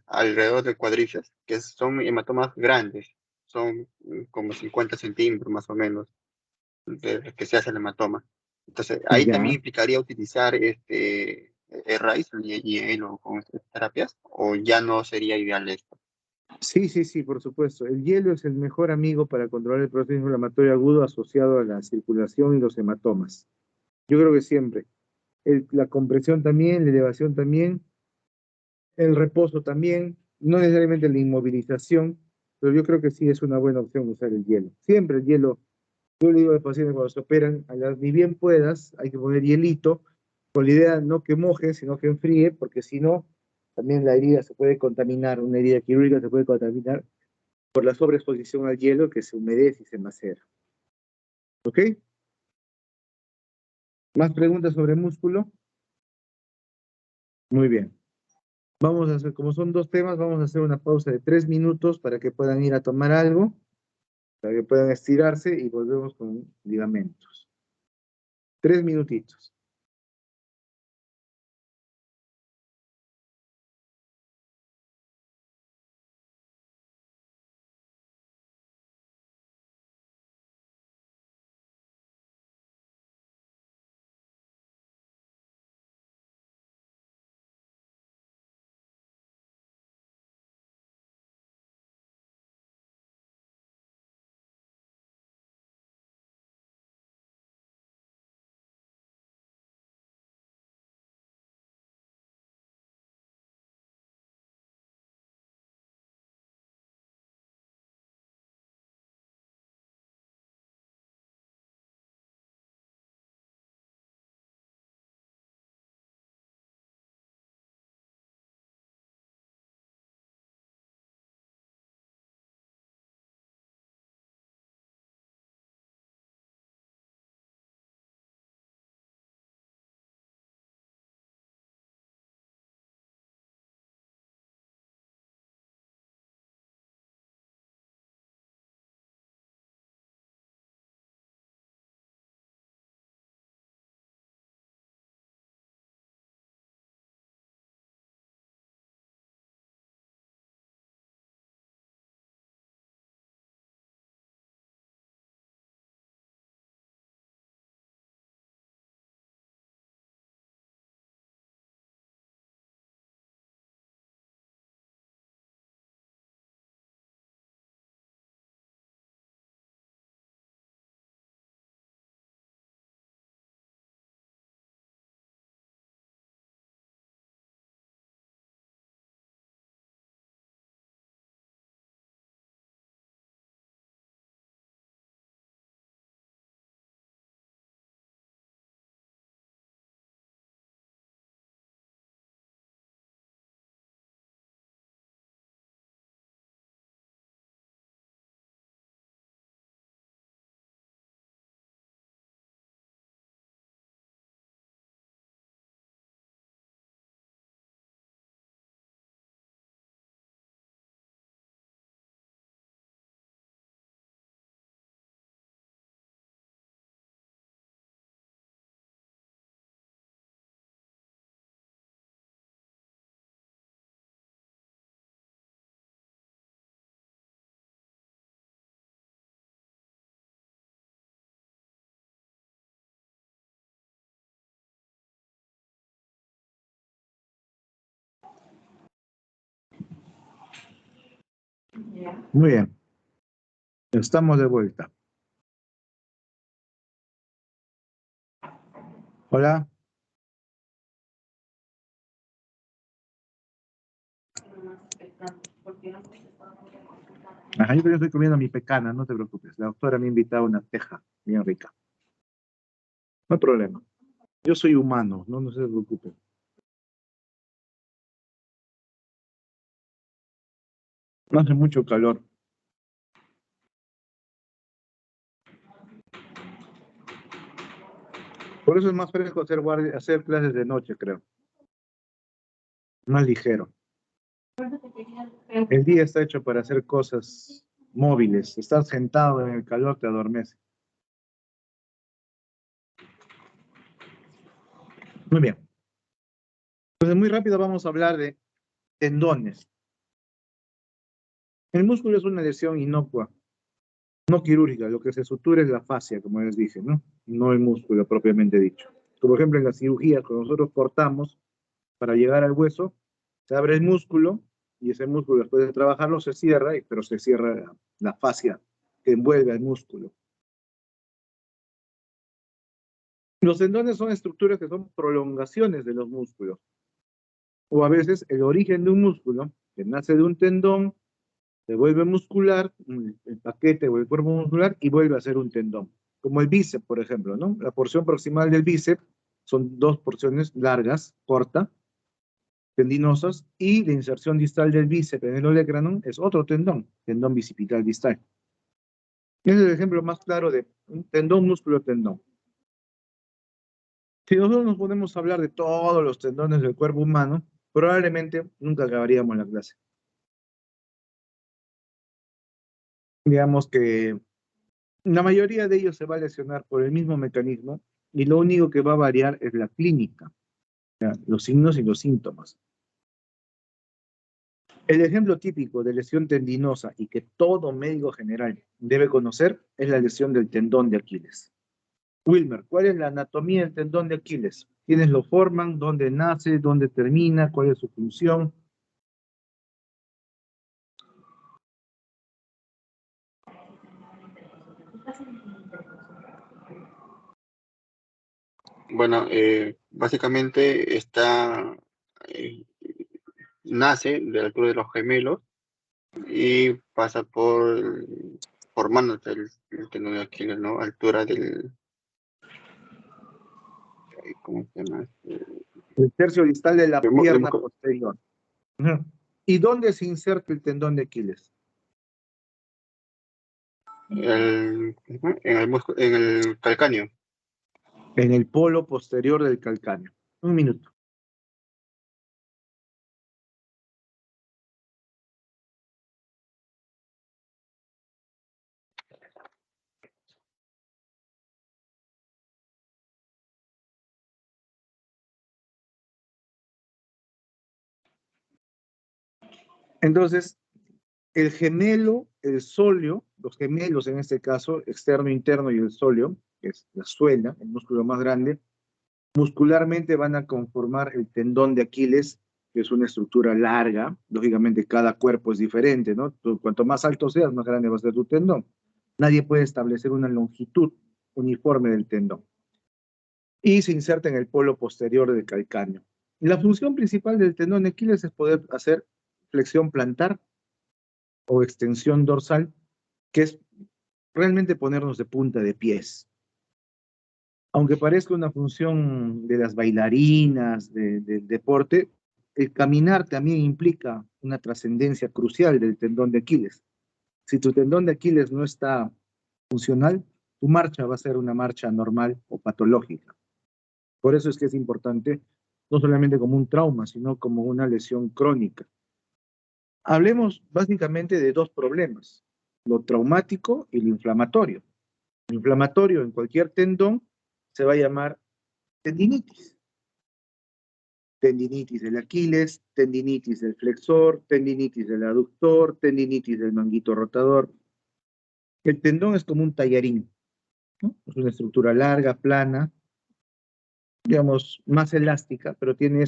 alrededor del cuádriceps, que son hematomas grandes, son como 50 centímetros más o menos, de que se hace el hematoma. Entonces, ahí Ya. también implicaría utilizar el RICE y hielo con estas terapias, o ya no sería ideal esto. Sí, por supuesto. El hielo es el mejor amigo para controlar el proceso inflamatorio agudo asociado a la circulación y los hematomas. Yo creo que siempre. La compresión también, la elevación también, el reposo también, no necesariamente la inmovilización, pero yo creo que sí es una buena opción usar el hielo. Siempre el hielo, yo le digo a los pacientes cuando se operan, ni bien puedas, hay que poner hielito, con la idea no que moje, sino que enfríe, porque si no, también la herida se puede contaminar, una herida quirúrgica se puede contaminar por la sobreexposición al hielo que se humedece y se macera. ¿Ok? ¿Más preguntas sobre músculo? Muy bien. Vamos a hacer, como son dos temas, vamos a hacer una pausa de 3 minutos para que puedan ir a tomar algo, para que puedan estirarse y volvemos con ligamentos. 3 minutitos. Muy bien. Estamos de vuelta. Hola. Ajá, yo estoy comiendo mi pecana, no te preocupes. La doctora me ha invitado a una teja bien rica. No hay problema. Yo soy humano, no se preocupe. No hace mucho calor. Por eso es más fresco hacer clases de noche, creo. Más ligero. El día está hecho para hacer cosas móviles. Estar sentado en el calor te adormece. Muy bien. Entonces, muy rápido vamos a hablar de tendones. El músculo es una lesión inocua, no quirúrgica. Lo que se sutura es la fascia, como les dije, ¿no? No el músculo propiamente dicho. Como ejemplo, en la cirugía, cuando nosotros cortamos para llegar al hueso, se abre el músculo y ese músculo, después de trabajarlo, se cierra, pero se cierra la fascia que envuelve al músculo. Los tendones son estructuras que son prolongaciones de los músculos. O a veces el origen de un músculo, que nace de un tendón, se vuelve muscular, el paquete o el cuerpo muscular, y vuelve a ser un tendón. Como el bíceps, por ejemplo, ¿no? La porción proximal del bíceps son dos porciones largas, cortas, tendinosas, y la inserción distal del bíceps en el olecranon es otro tendón bicipital distal. Ese es el ejemplo más claro de un tendón, músculo, tendón. Si nosotros nos ponemos a hablar de todos los tendones del cuerpo humano, probablemente nunca acabaríamos la clase. Digamos que la mayoría de ellos se va a lesionar por el mismo mecanismo y lo único que va a variar es la clínica, o sea, los signos y los síntomas. El ejemplo típico de lesión tendinosa y que todo médico general debe conocer es la lesión del tendón de Aquiles. Wilmer, ¿cuál es la anatomía del tendón de Aquiles? ¿Quiénes lo forman? ¿Dónde nace? ¿Dónde termina? ¿Cuál es su función? Bueno, básicamente nace de la altura de los gemelos y pasa formándose el tendón de Aquiles, ¿no? Altura del, ¿cómo se llama? El tercio distal de la El mu- el pierna mu- posterior. Ujú. ¿Y dónde se inserta el tendón de Aquiles? en el calcáneo. En el polo posterior del calcáneo. Un minuto. Entonces, el gemelo, el sóleo, los gemelos en este caso, externo, interno y el sóleo, que es la suela, el músculo más grande, muscularmente van a conformar el tendón de Aquiles, que es una estructura larga. Lógicamente, cada cuerpo es diferente, ¿no? Cuanto más alto seas, más grande va a ser tu tendón. Nadie puede establecer una longitud uniforme del tendón. Y se inserta en el polo posterior del calcáneo. La función principal del tendón de Aquiles es poder hacer flexión plantar o extensión dorsal, que es realmente ponernos de punta de pies. Aunque parezca una función de las bailarinas, del deporte, el caminar también implica una trascendencia crucial del tendón de Aquiles. Si tu tendón de Aquiles no está funcional, tu marcha va a ser una marcha normal o patológica. Por eso es que es importante, no solamente como un trauma, sino como una lesión crónica. Hablemos básicamente de dos problemas, lo traumático y lo inflamatorio. Lo inflamatorio en cualquier tendón se va a llamar tendinitis. Tendinitis del Aquiles, tendinitis del flexor, tendinitis del aductor, tendinitis del manguito rotador. El tendón es como un tallarín, ¿no? Es una estructura larga, plana, digamos, más elástica, pero tiene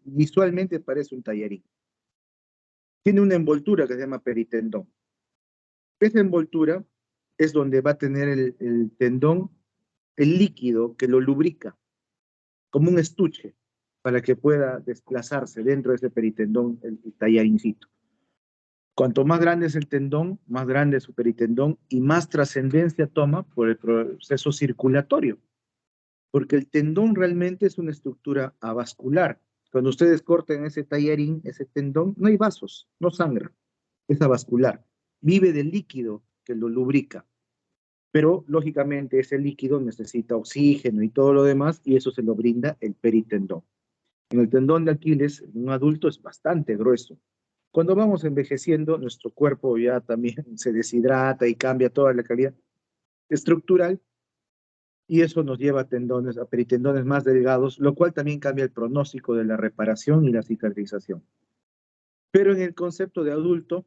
visualmente parece un tallarín. Tiene una envoltura que se llama peritendón. Esa envoltura es donde va a tener el tendón, el líquido que lo lubrica, como un estuche, para que pueda desplazarse dentro de ese peritendón, el tallarincito. Cuanto más grande es el tendón, más grande es su peritendón y más trascendencia toma por el proceso circulatorio. Porque el tendón realmente es una estructura avascular. Cuando ustedes cortan ese tallarín, ese tendón, no hay vasos, no sangra, es avascular. Vive del líquido que lo lubrica. Pero, lógicamente, ese líquido necesita oxígeno y todo lo demás, y eso se lo brinda el peritendón. En el tendón de Aquiles, en un adulto, es bastante grueso. Cuando vamos envejeciendo, nuestro cuerpo ya también se deshidrata y cambia toda la calidad estructural, y eso nos lleva a tendones, a peritendones más delgados, lo cual también cambia el pronóstico de la reparación y la cicatrización. Pero en el concepto de adulto,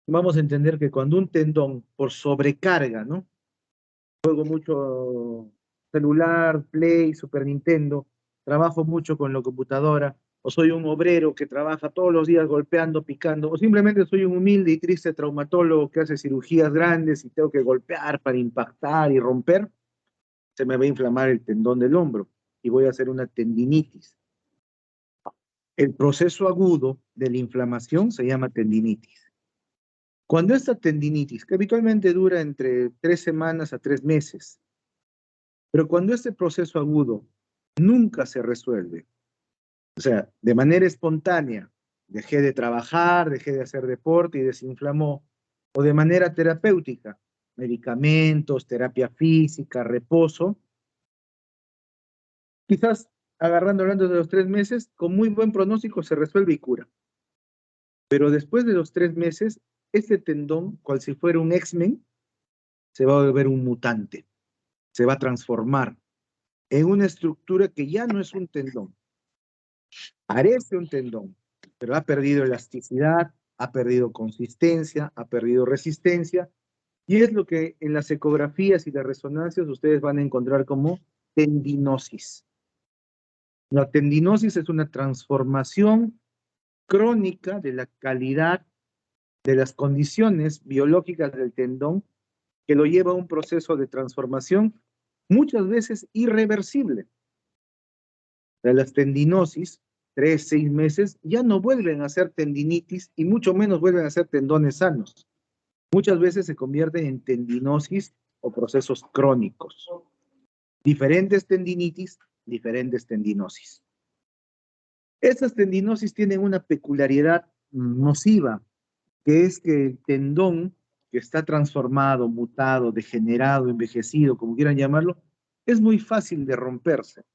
vamos a entender que cuando un tendón, por sobrecarga, ¿no? Juego mucho celular, Play, Super Nintendo, trabajo mucho con la computadora, o soy un obrero que trabaja todos los días golpeando, picando, o simplemente soy un humilde y triste traumatólogo que hace cirugías grandes y tengo que golpear para impactar y romper, se me va a inflamar el tendón del hombro y voy a hacer una tendinitis. El proceso agudo de la inflamación se llama tendinitis. Cuando esta tendinitis, que habitualmente dura entre 3 semanas a 3 meses, pero cuando este proceso agudo nunca se resuelve, o sea, de manera espontánea, dejé de trabajar, dejé de hacer deporte y desinflamó, o de manera terapéutica, medicamentos, terapia física, reposo, quizás hablando de los 3 meses, con muy buen pronóstico se resuelve y cura. Pero después de los 3 meses, este tendón, cual si fuera un X-Men, se va a volver un mutante, se va a transformar en una estructura que ya no es un tendón. Parece un tendón, pero ha perdido elasticidad, ha perdido consistencia, ha perdido resistencia, y es lo que en las ecografías y las resonancias ustedes van a encontrar como tendinosis. La tendinosis es una transformación crónica de la calidad de las condiciones biológicas del tendón que lo lleva a un proceso de transformación muchas veces irreversible. De las tendinosis, 3, 6 meses, ya no vuelven a ser tendinitis y mucho menos vuelven a ser tendones sanos. Muchas veces se convierten en tendinosis o procesos crónicos. Diferentes tendinitis, diferentes tendinosis. Estas tendinosis tienen una peculiaridad nociva, que es que el tendón que está transformado, mutado, degenerado, envejecido, como quieran llamarlo, es muy fácil de romperse.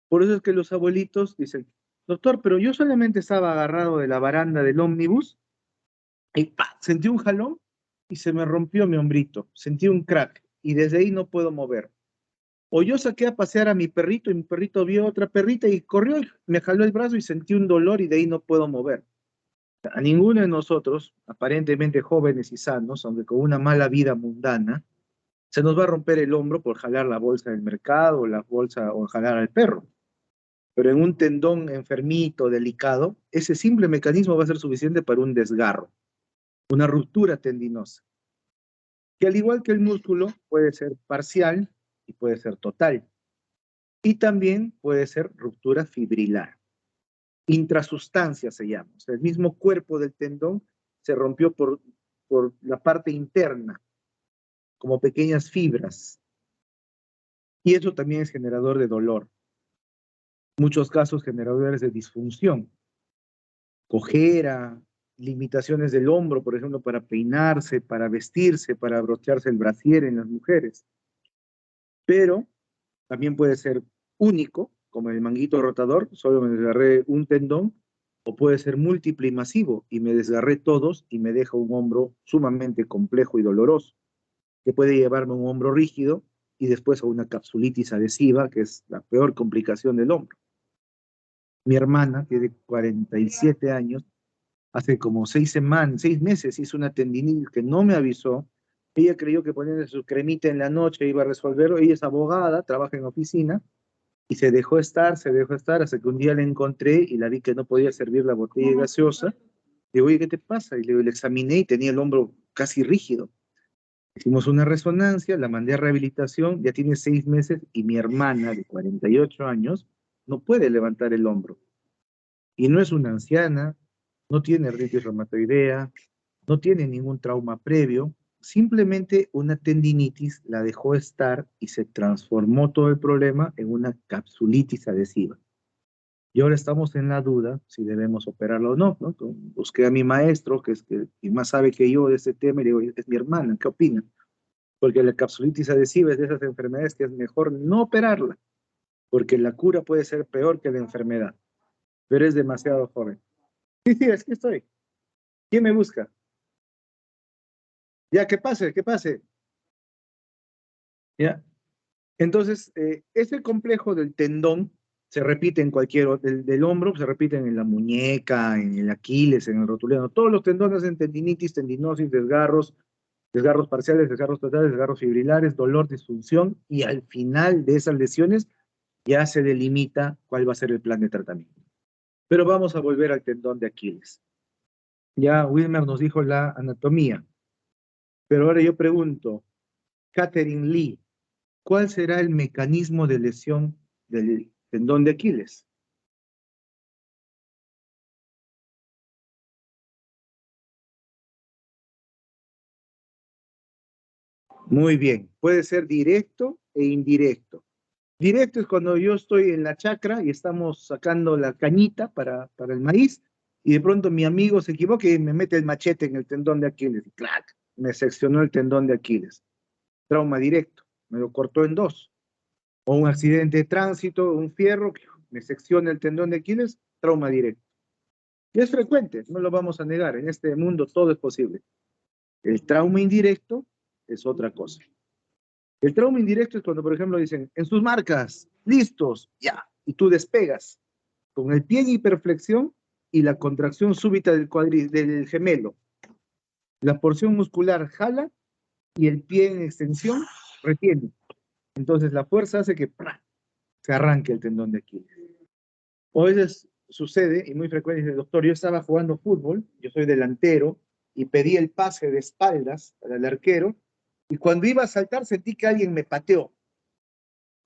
Por eso es que los abuelitos dicen, doctor, pero yo solamente estaba agarrado de la baranda del ómnibus y ¡pah! Sentí un jalón y se me rompió mi hombrito, sentí un crack y desde ahí no puedo mover. O yo saqué a pasear a mi perrito y mi perrito vio otra perrita y corrió y me jaló el brazo y sentí un dolor y de ahí no puedo mover. A ninguno de nosotros, aparentemente jóvenes y sanos, aunque con una mala vida mundana, se nos va a romper el hombro por jalar la bolsa del mercado o la bolsa o jalar al perro. Pero en un tendón enfermito, delicado, ese simple mecanismo va a ser suficiente para un desgarro, una ruptura tendinosa, que al igual que el músculo puede ser parcial y puede ser total, y también puede ser ruptura fibrilar. Intrasustancia se llama, o sea, el mismo cuerpo del tendón se rompió por la parte interna, como pequeñas fibras, y eso también es generador de dolor. Muchos casos generadores de disfunción, cojera, limitaciones del hombro, por ejemplo, para peinarse, para vestirse, para abrocharse el brasier en las mujeres. Pero también puede ser único, como el manguito rotador, solo me desgarré un tendón, o puede ser múltiple y masivo, y me desgarré todos y me deja un hombro sumamente complejo y doloroso, que puede llevarme a un hombro rígido y después a una capsulitis adhesiva, que es la peor complicación del hombro. Mi hermana, que tiene 47 años, hace como 6 meses hizo una tendinitis que no me avisó. Ella creyó que poniendo su cremita en la noche iba a resolverlo. Ella es abogada, trabaja en oficina, y se dejó estar, hasta que un día la encontré y la vi que no podía servir la botella gaseosa. Le digo, oye, ¿qué te pasa? Y le examiné y tenía el hombro casi rígido. Hicimos una resonancia, la mandé a rehabilitación, ya tiene 6 meses, y mi hermana de 48 años no puede levantar el hombro. Y no es una anciana, no tiene artritis reumatoidea, no tiene ningún trauma previo, simplemente una tendinitis la dejó estar y se transformó todo el problema en una capsulitis adhesiva. Y ahora estamos en la duda si debemos operarlo o no, ¿no? Busqué a mi maestro, que es que y más sabe que yo de este tema, y le digo, es mi hermana, ¿qué opina? Porque la capsulitis adhesiva es de esas enfermedades que es mejor no operarla, porque la cura puede ser peor que la enfermedad, pero es demasiado joven. Sí, sí, es que estoy. ¿Quién me busca? Ya, que pase, que pase. Ya. Entonces, ese complejo del tendón se repite en cualquier, del hombro, se repite en la muñeca, en el Aquiles, en el rotuliano. Todos los tendones en tendinitis, tendinosis, desgarros, desgarros parciales, desgarros totales, desgarros fibrilares, dolor, disfunción, y al final de esas lesiones ya se delimita cuál va a ser el plan de tratamiento. Pero vamos a volver al tendón de Aquiles. Ya Wilmer nos dijo la anatomía, pero ahora yo pregunto, Catherine Lee, ¿cuál será el mecanismo de lesión del tendón de Aquiles? Muy bien, puede ser directo e indirecto. Directo es cuando yo estoy en la chacra y estamos sacando la cañita para el maíz y de pronto mi amigo se equivoca y me mete el machete en el tendón de Aquiles y ¡clac! Me seccionó el tendón de Aquiles. Trauma directo, me lo cortó en dos. O un accidente de tránsito, un fierro, me secciona el tendón de Aquiles, trauma directo. Y es frecuente, no lo vamos a negar, en este mundo todo es posible. El trauma indirecto es otra cosa. El trauma indirecto es cuando, por ejemplo, dicen, en sus marcas, listos, ya, y tú despegas con el pie en hiperflexión y la contracción súbita del gemelo. La porción muscular jala y el pie en extensión retiene. Entonces la fuerza hace que se arranque el tendón de Aquiles. O a veces sucede, y muy frecuente, dice, doctor, yo estaba jugando fútbol, yo soy delantero, y pedí el pase de espaldas al arquero, y cuando iba a saltar sentí que alguien me pateó.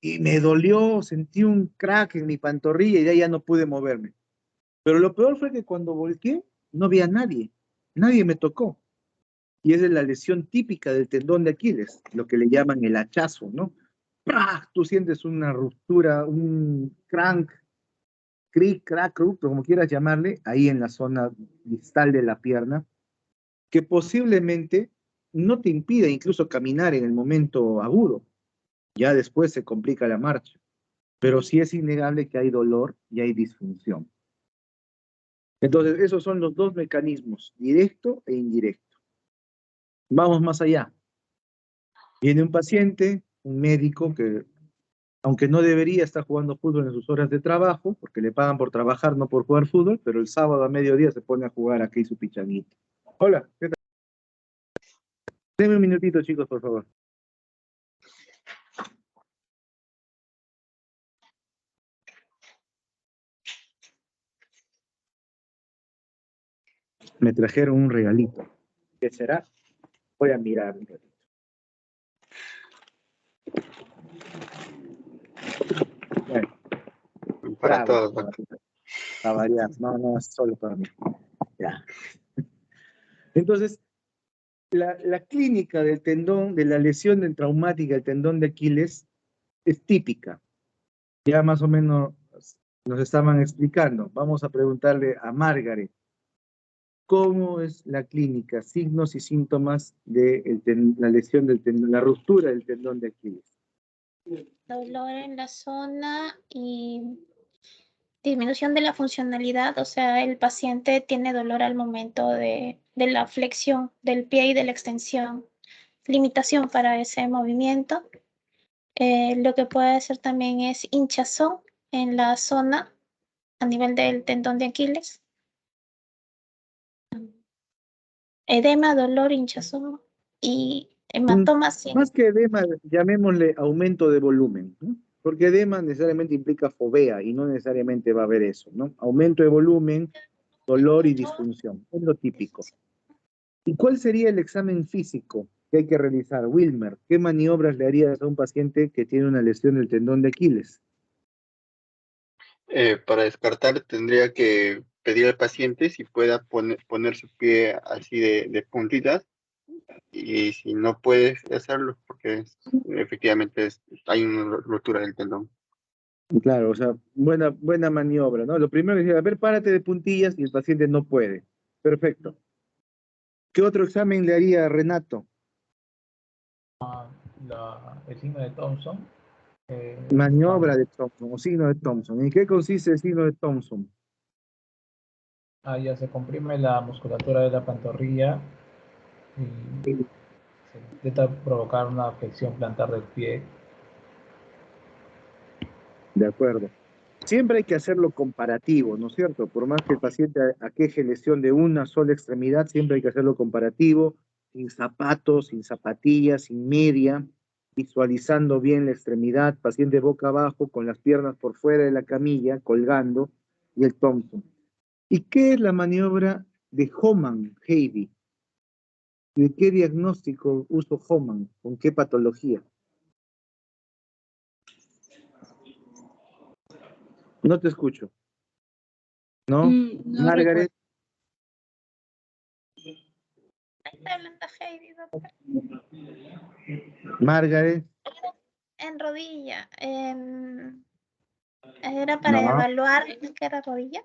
Y me dolió, sentí un crack en mi pantorrilla y de ahí ya no pude moverme. Pero lo peor fue que cuando volteé, no había nadie. Nadie me tocó. Y esa es la lesión típica del tendón de Aquiles, lo que le llaman el hachazo, ¿no? ¡Prah! Tú sientes una ruptura, un crank, cric, crack, como quieras llamarle, ahí en la zona distal de la pierna, que posiblemente no te impide incluso caminar en el momento agudo. Ya después se complica la marcha. Pero sí es innegable que hay dolor y hay disfunción. Entonces, esos son los dos mecanismos, directo e indirecto. Vamos más allá. Viene un paciente, un médico que, aunque no debería estar jugando fútbol en sus horas de trabajo, porque le pagan por trabajar, no por jugar fútbol, pero el sábado a mediodía se pone a jugar aquí su pichanito. Hola, ¿qué tal? Denme un minutito, chicos, por favor. Me trajeron un regalito. ¿Qué será? Voy a mirar un ratito. Bueno, Para trago, todos. para variar. No, no, es solo para mí. Ya. Entonces, la clínica del tendón, de la lesión traumática del tendón de Aquiles, es típica. Ya más o menos nos estaban explicando. Vamos a preguntarle a Margaret, ¿cómo es la clínica? Signos y síntomas de la lesión del tendón, la ruptura del tendón de Aquiles. Dolor en la zona y disminución de la funcionalidad, o sea, el paciente tiene dolor al momento de la flexión del pie y de la extensión, limitación para ese movimiento. Lo que puede hacer también es hinchazón en la zona a nivel del tendón de Aquiles. Edema, dolor, hinchazón y hematomas. Más que edema, llamémosle aumento de volumen, ¿no? Porque edema necesariamente implica fovea y no necesariamente va a haber eso, ¿no? Aumento de volumen, dolor y disfunción, es lo típico. ¿Y cuál sería el examen físico que hay que realizar? Wilmer, ¿qué maniobras le harías a un paciente que tiene una lesión del tendón de Aquiles? Para descartar tendría que pedir al paciente si pueda poner su pie así de puntitas, y si no puedes hacerlo, porque efectivamente hay una rotura del tendón. Claro, o sea, buena maniobra, ¿no? Lo primero es decir, a ver, párate de puntillas y el paciente no puede. Perfecto. ¿Qué otro examen le haría a Renato? El signo de Thompson. Maniobra de Thompson o signo de Thompson. ¿En qué consiste el signo de Thompson? Ya se comprime la musculatura de la pantorrilla y se intenta provocar una flexión plantar del pie. De acuerdo. Siempre hay que hacerlo comparativo, ¿no es cierto? Por más que el paciente aqueje lesión de una sola extremidad, siempre hay que hacerlo comparativo, sin zapatos, sin zapatillas, sin media, visualizando bien la extremidad, paciente boca abajo, con las piernas por fuera de la camilla, colgando, y el Thompson. ¿Y qué es la maniobra de Homan, Heidi? ¿De qué diagnóstico uso Homan? ¿Con qué patología? No te escucho. ¿No? No Margaret. Ahí está hablando Heidi, doctor. Margaret. En rodilla. ¿Era para No. evaluar qué era rodilla?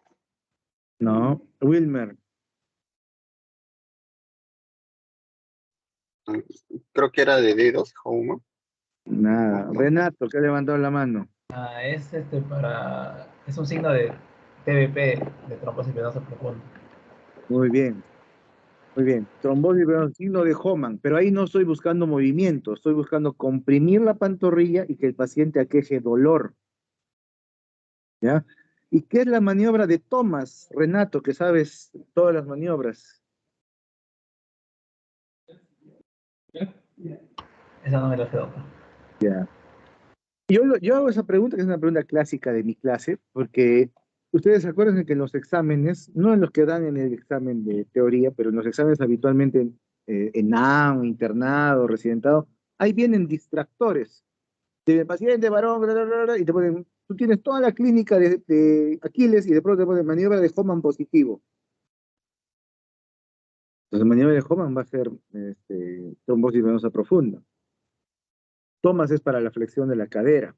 No. Wilmer. Creo que era de dedos, Houma. Nada. Renato, que ha levantado la mano. Es un signo de TBP, de trombosis venosa profunda. Muy bien. Muy bien. Trombosis, pero signo de Homan. Pero ahí no estoy buscando movimiento. Estoy buscando comprimir la pantorrilla y que el paciente aqueje dolor. ¿Ya? ¿Y qué es la maniobra de Thomas, Renato, que sabes todas las maniobras? Esa no me la sé, doctor. Ya. Yo hago esa pregunta, que es una pregunta clásica de mi clase, porque ustedes se acuerdan de que en los exámenes, no en los que dan en el examen de teoría, pero en los exámenes habitualmente en NAM, internado, residentado, ahí vienen distractores. De paciente, varón, bla, bla, bla, bla, y te ponen, tú tienes toda la clínica de Aquiles y de pronto te ponen maniobra de Homan positivo. Entonces, maniobra de Homan va a ser trombosis venosa profunda. Thomas es para la flexión de la cadera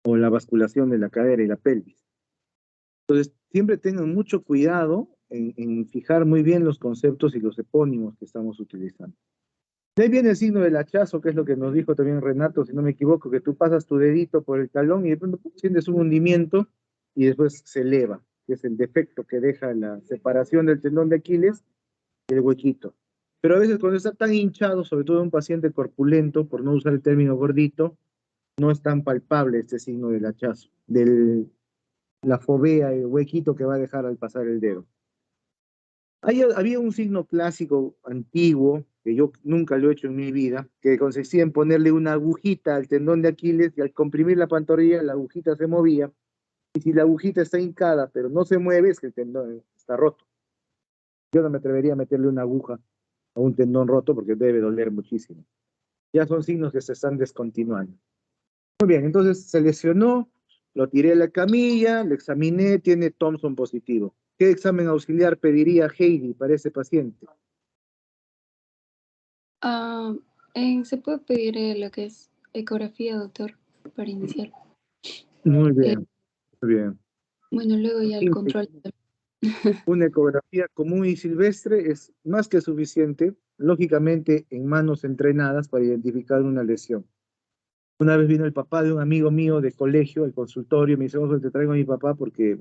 o la basculación de la cadera y la pelvis. Entonces, siempre tengan mucho cuidado en fijar muy bien los conceptos y los epónimos que estamos utilizando. De ahí viene el signo del hachazo, que es lo que nos dijo también Renato, si no me equivoco, que tú pasas tu dedito por el talón y de pronto sientes un hundimiento y después se eleva, que es el defecto que deja la separación del tendón de Aquiles y el huequito. Pero a veces cuando está tan hinchado, sobre todo en un paciente corpulento, por no usar el término gordito, no es tan palpable este signo del hachazo, la fovea, el huequito que va a dejar al pasar el dedo. Había un signo clásico antiguo, que yo nunca lo he hecho en mi vida, que consistía en ponerle una agujita al tendón de Aquiles y al comprimir la pantorrilla, la agujita se movía. Y si la agujita está hincada, pero no se mueve, es que el tendón está roto. Yo no me atrevería a meterle una aguja a un tendón roto porque debe doler muchísimo. Ya son signos que se están descontinuando. Muy bien, entonces se lesionó, lo tiré a la camilla, lo examiné, tiene Thompson positivo. ¿Qué examen auxiliar pediría Heidi para ese paciente? Se puede pedir lo que es ecografía, doctor, para iniciar. Muy Eh, bien, muy bien. bueno, luego ya el control. Una ecografía común y silvestre es más que suficiente, lógicamente en manos entrenadas para identificar una lesión. Una vez vino el papá de un amigo mío de colegio, al consultorio, y me dice, ojo, te traigo a mi papá porque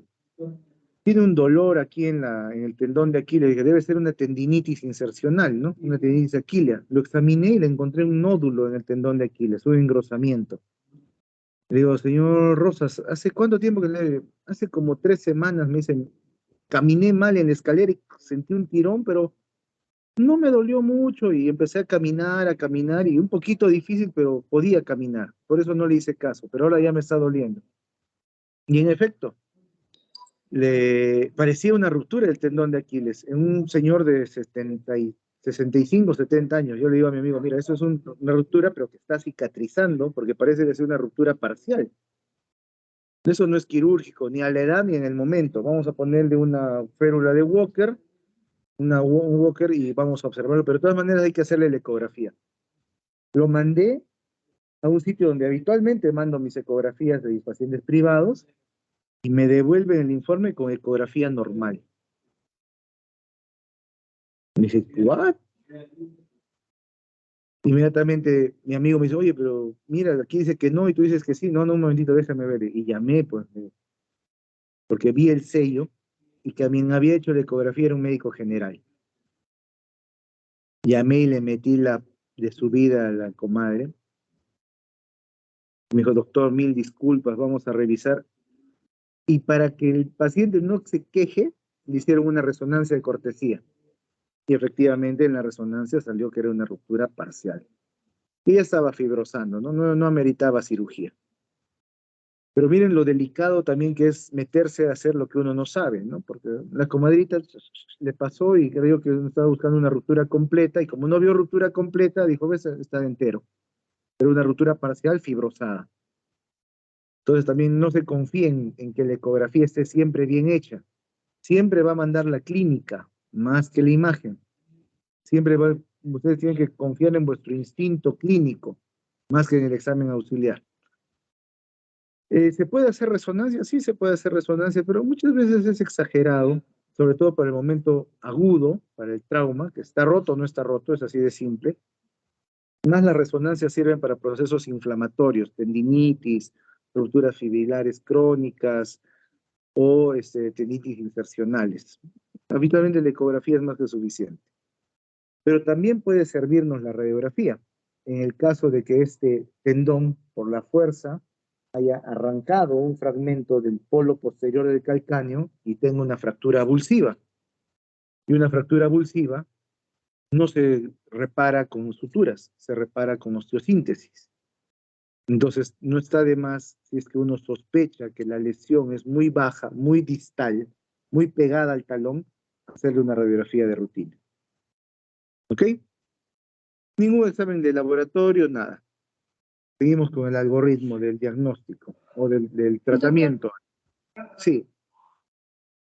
tiene un dolor aquí en el tendón de Aquiles. Le dije, debe ser una tendinitis insercional, ¿no? Una tendinitis aquilea. Lo examiné y le encontré un nódulo en el tendón de Aquiles, un engrosamiento. Le digo, señor Rosas, ¿hace cuánto tiempo que le...? Hace como 3 semanas, me dicen, caminé mal en la escalera y sentí un tirón, pero no me dolió mucho y empecé a caminar y un poquito difícil, pero podía caminar. Por eso no le hice caso, pero ahora ya me está doliendo. Y en efecto, le parecía una ruptura del tendón de Aquiles en un señor de 65, 70 años. Yo le digo a mi amigo, mira, eso es una ruptura, pero que está cicatrizando porque parece que es una ruptura parcial. Eso no es quirúrgico, ni a la edad ni en el momento. Vamos a ponerle una férula de Walker, un Walker y vamos a observarlo, pero de todas maneras hay que hacerle la ecografía. Lo mandé a un sitio donde habitualmente mando mis ecografías de mis pacientes privados y me devuelven el informe con ecografía normal. Me dice, ¿what? Inmediatamente mi amigo me dice, oye, pero mira, aquí dice que no y tú dices que sí. No, no, un momentito, déjame ver. Y llamé, pues, porque vi el sello y que a quien había hecho la ecografía era un médico general. Llamé y le metí la de su vida a la comadre. Me dijo, doctor, mil disculpas, vamos a revisar. Y para que el paciente no se queje, le hicieron una resonancia de cortesía. Y efectivamente en la resonancia salió que era una ruptura parcial. Y ella estaba fibrosando, no ameritaba cirugía. Pero miren lo delicado también que es meterse a hacer lo que uno no sabe, ¿no? Porque la comadrita le pasó y creyó que uno estaba buscando una ruptura completa y como no vio ruptura completa, dijo, ves, está entero. Pero una ruptura parcial fibrosada. Entonces también no se confíen en que la ecografía esté siempre bien hecha. Siempre va a mandar la clínica más que la imagen. Siempre ustedes tienen que confiar en vuestro instinto clínico más que en el examen auxiliar. ¿Se puede hacer resonancia? Sí, se puede hacer resonancia, pero muchas veces es exagerado, sobre todo para el momento agudo, para el trauma, que está roto o no está roto, es así de simple. Más las resonancias sirven para procesos inflamatorios, tendinitis, rupturas fibrilares crónicas o tendinitis insercionales. Habitualmente la ecografía es más que suficiente. Pero también puede servirnos la radiografía. En el caso de que este tendón, por la fuerza, haya arrancado un fragmento del polo posterior del calcáneo y tenga una fractura abulsiva. Y una fractura abulsiva no se repara con suturas, se repara con osteosíntesis. Entonces, no está de más, si es que uno sospecha que la lesión es muy baja, muy distal, muy pegada al talón, hacerle una radiografía de rutina. ¿Ok? Ningún examen de laboratorio, nada. Seguimos con el algoritmo del diagnóstico o del tratamiento. Sí.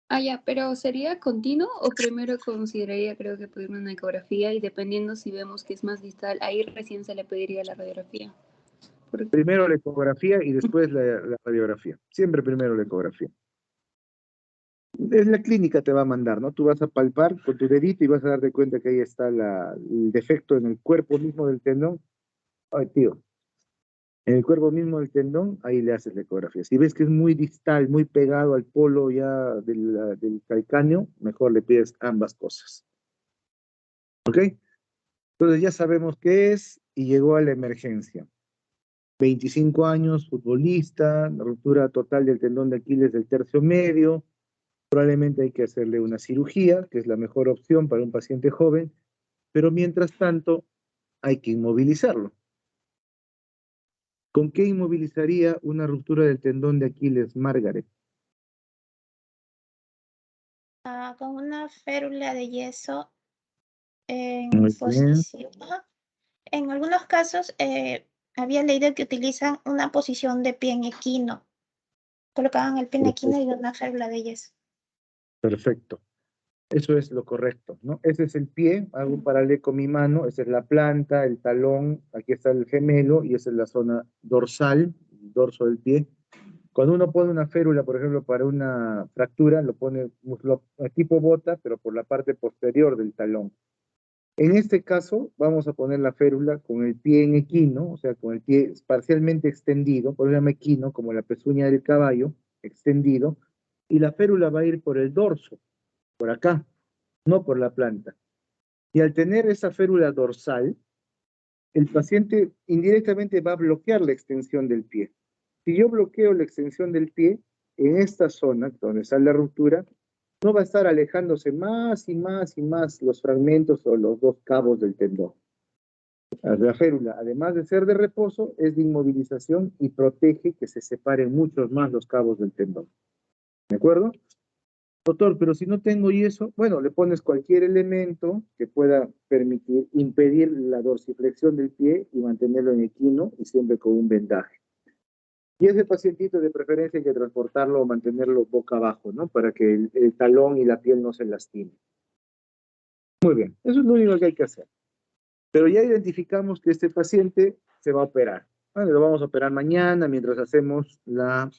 Ah, ya, pero ¿sería continuo o primero consideraría, creo que pedirme una ecografía y dependiendo si vemos que es más distal, ahí recién se le pediría la radiografía? Primero la ecografía y después la radiografía. Siempre primero la ecografía. En la clínica te va a mandar, ¿no? Tú vas a palpar con tu dedito y vas a darte cuenta que ahí está el defecto en el cuerpo mismo del tendón. Ay, tío. En el cuerpo mismo del tendón, ahí le haces la ecografía. Si ves que es muy distal, muy pegado al polo ya del calcáneo, mejor le pides ambas cosas. ¿Ok? Entonces ya sabemos qué es y llegó a la emergencia. 25 años, futbolista, ruptura total del tendón de Aquiles del tercio medio. Probablemente hay que hacerle una cirugía, que es la mejor opción para un paciente joven, pero mientras tanto hay que inmovilizarlo. ¿Con qué inmovilizaría una ruptura del tendón de Aquiles, Margaret? Con una férula de yeso Muy en bien. posición. En algunos casos había leído que utilizan una posición de pie en equino. Colocaban el pie en equino y una férula de yeso. Perfecto. Eso es lo correcto, ¿no? Ese es el pie, hago un paralelo con mi mano, esa es la planta, el talón, aquí está el gemelo y esa es la zona dorsal, el dorso del pie. Cuando uno pone una férula, por ejemplo, para una fractura, lo pone tipo bota, pero por la parte posterior del talón. En este caso, vamos a poner la férula con el pie en equino, o sea, con el pie parcialmente extendido, por eso se llama equino, como la pezuña del caballo, extendido, y la férula va a ir por el dorso, por acá, no por la planta. Y al tener esa férula dorsal, el paciente indirectamente va a bloquear la extensión del pie. Si yo bloqueo la extensión del pie, en esta zona, donde está la ruptura, no va a estar alejándose más y más y más los fragmentos o los dos cabos del tendón. La férula, además de ser de reposo, es de inmovilización y protege que se separen muchos más los cabos del tendón. ¿De acuerdo? Doctor, pero si no tengo yeso, bueno, le pones cualquier elemento que pueda permitir, impedir la dorsiflexión del pie y mantenerlo en equino y siempre con un vendaje. Y ese pacientito de preferencia hay que transportarlo o mantenerlo boca abajo, ¿no? Para que el talón y la piel no se lastimen. Muy bien, eso es lo único que hay que hacer. Pero ya identificamos que este paciente se va a operar. Vale, lo vamos a operar mañana mientras hacemos la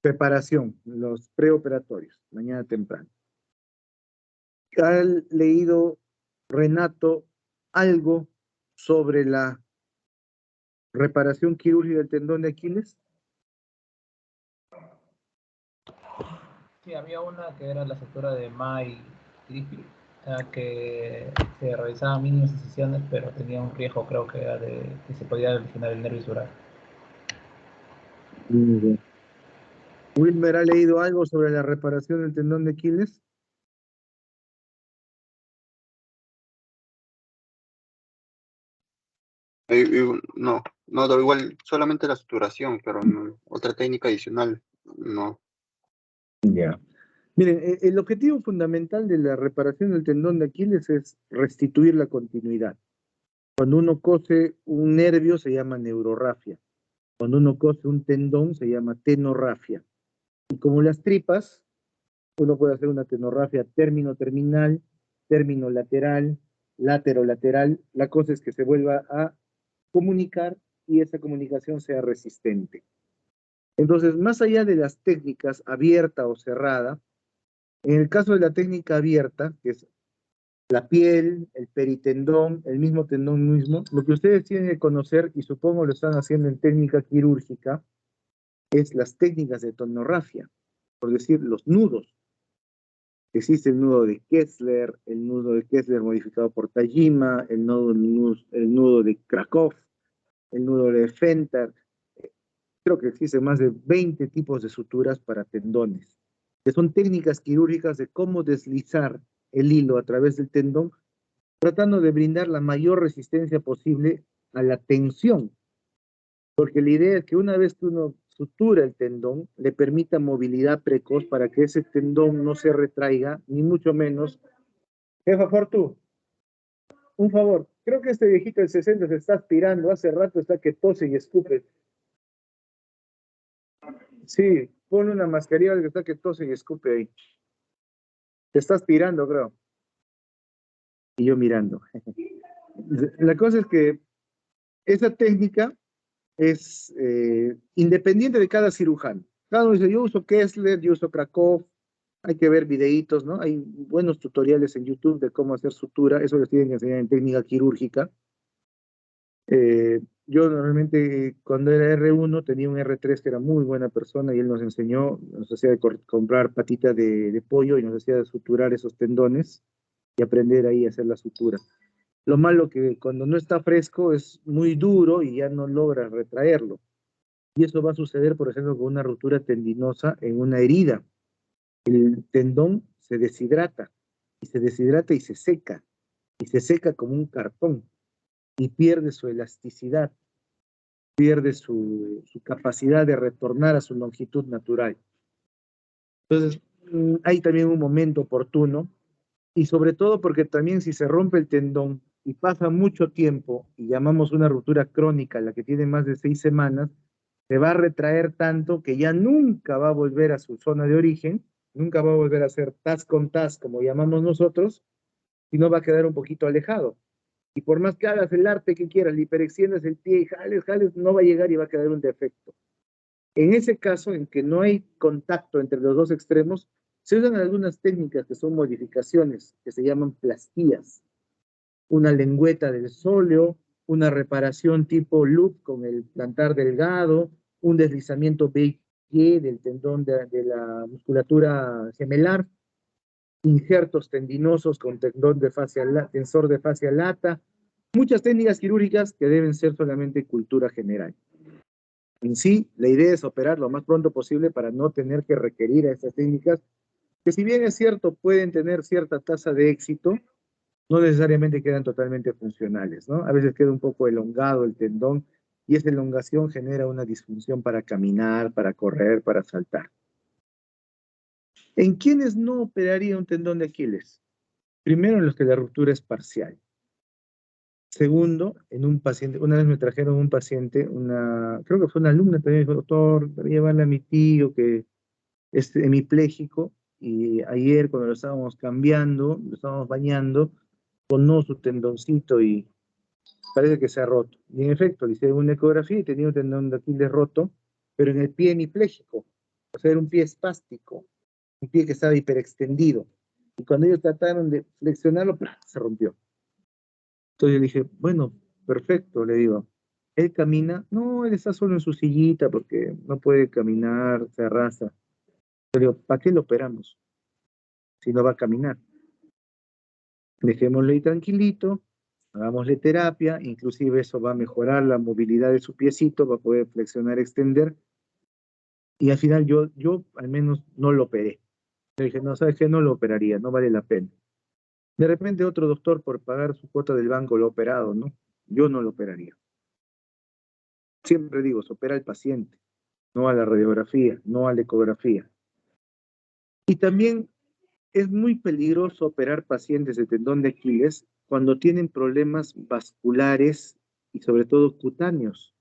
preparación, los preoperatorios, mañana temprano. ¿Ha leído, Renato, algo sobre la reparación quirúrgica del tendón de Aquiles? Sí, había una que era la sutura de May Griffith, que se realizaban mínimas incisiones, pero tenía un riesgo, creo que era de que se podía lesionar el nervio sural. Muy bien. ¿Wilmer ha leído algo sobre la reparación del tendón de Aquiles? No, igual solamente la suturación, pero otra técnica adicional, no. Ya. Miren, el objetivo fundamental de la reparación del tendón de Aquiles es restituir la continuidad. Cuando uno cose un nervio se llama neurorrafia. Cuando uno cose un tendón se llama tenorrafia. Y como las tripas, uno puede hacer una tenorrafia término-terminal, término-lateral, látero-lateral. La cosa es que se vuelva a comunicar y esa comunicación sea resistente. Entonces, más allá de las técnicas abierta o cerrada, en el caso de la técnica abierta, que es la piel, el peritendón, el mismo tendón mismo, lo que ustedes tienen que conocer, y supongo lo están haciendo en técnica quirúrgica, es las técnicas de tonorrafia, por decir, los nudos. Existe el nudo de Kessler, el nudo de Kessler modificado por Tajima, el nudo de Krakow, el nudo de Fenter. Creo que existen más de 20 tipos de suturas para tendones, que son técnicas quirúrgicas de cómo deslizar el hilo a través del tendón, tratando de brindar la mayor resistencia posible a la tensión. Porque la idea es que una vez que uno sutura el tendón, le permita movilidad precoz para que ese tendón no se retraiga, ni mucho menos. Jefa Fortu, un favor, creo que este viejito del 60 se está aspirando, hace rato está que tose y escupe. Sí, ponle una mascarilla al que está que tose y escupe ahí. Te está aspirando, creo. Y yo mirando. La cosa es que esa técnica es independiente de cada cirujano. Cada uno dice, yo uso Kessler, yo uso Krakow, hay que ver videitos, ¿no? Hay buenos tutoriales en YouTube de cómo hacer sutura, eso les tienen que enseñar en técnica quirúrgica. Yo normalmente cuando era R1 tenía un R3 que era muy buena persona y él nos enseñó, nos hacía comprar patita de pollo y nos hacía suturar esos tendones y aprender ahí a hacer la sutura. Lo malo que cuando no está fresco es muy duro y ya no logra retraerlo. Y eso va a suceder, por ejemplo, con una ruptura tendinosa en una herida. El tendón se deshidrata y se seca como un cartón y pierde su elasticidad, pierde su capacidad de retornar a su longitud natural. Entonces, hay también un momento oportuno y sobre todo porque también si se rompe el tendón y pasa mucho tiempo y llamamos una ruptura crónica, la que tiene más de 6 semanas, se va a retraer tanto que ya nunca va a volver a su zona de origen, nunca va a volver a ser tas con tas, como llamamos nosotros, sino va a quedar un poquito alejado. Y por más que hagas el arte que quieras, le hiperextiendas el pie y jales, no va a llegar y va a quedar un defecto. En ese caso, en que no hay contacto entre los dos extremos, se usan algunas técnicas que son modificaciones, que se llaman plastías. Una lengüeta del sóleo, una reparación tipo loop con el plantar delgado, un deslizamiento B del tendón de la musculatura gemelar, injertos tendinosos con tensor de fascia lata, muchas técnicas quirúrgicas que deben ser solamente cultura general. En sí, la idea es operar lo más pronto posible para no tener que requerir a estas técnicas, que si bien es cierto, pueden tener cierta tasa de éxito, no necesariamente quedan totalmente funcionales, ¿no? A veces queda un poco elongado el tendón y esa elongación genera una disfunción para caminar, para correr, para saltar. ¿En quiénes no operaría un tendón de Aquiles? Primero en los que la ruptura es parcial. Segundo, en un paciente, una vez me trajeron un paciente, creo que fue una alumna también, dijo, doctor, voy a llevarle a mi tío que es hemipléjico, y ayer cuando lo estábamos cambiando, lo estábamos bañando, sonó su tendoncito y parece que se ha roto. Y en efecto, le hicieron una ecografía y tenía un tendón de Aquiles roto, pero en el pie hemipléjico, o sea, era un pie espástico, un pie que estaba hiperextendido. Y cuando ellos trataron de flexionarlo, ¡prá!, se rompió. Entonces yo le dije, bueno, perfecto, le digo. ¿Él camina? No, él está solo en su sillita porque no puede caminar, se arrastra. Yo le digo, ¿para qué lo operamos si no va a caminar? Dejémoslo ahí tranquilito, hagámosle terapia, inclusive eso va a mejorar la movilidad de su piecito, va a poder flexionar, extender, y al final yo al menos no lo operé. Le dije, no, ¿sabes qué? No lo operaría, no vale la pena. De repente otro doctor por pagar su cuota del banco lo ha operado, ¿no? Yo no lo operaría. Siempre digo, se opera al paciente, no a la radiografía, no a la ecografía. Y también es muy peligroso operar pacientes de tendón de Aquiles cuando tienen problemas vasculares y sobre todo cutáneos.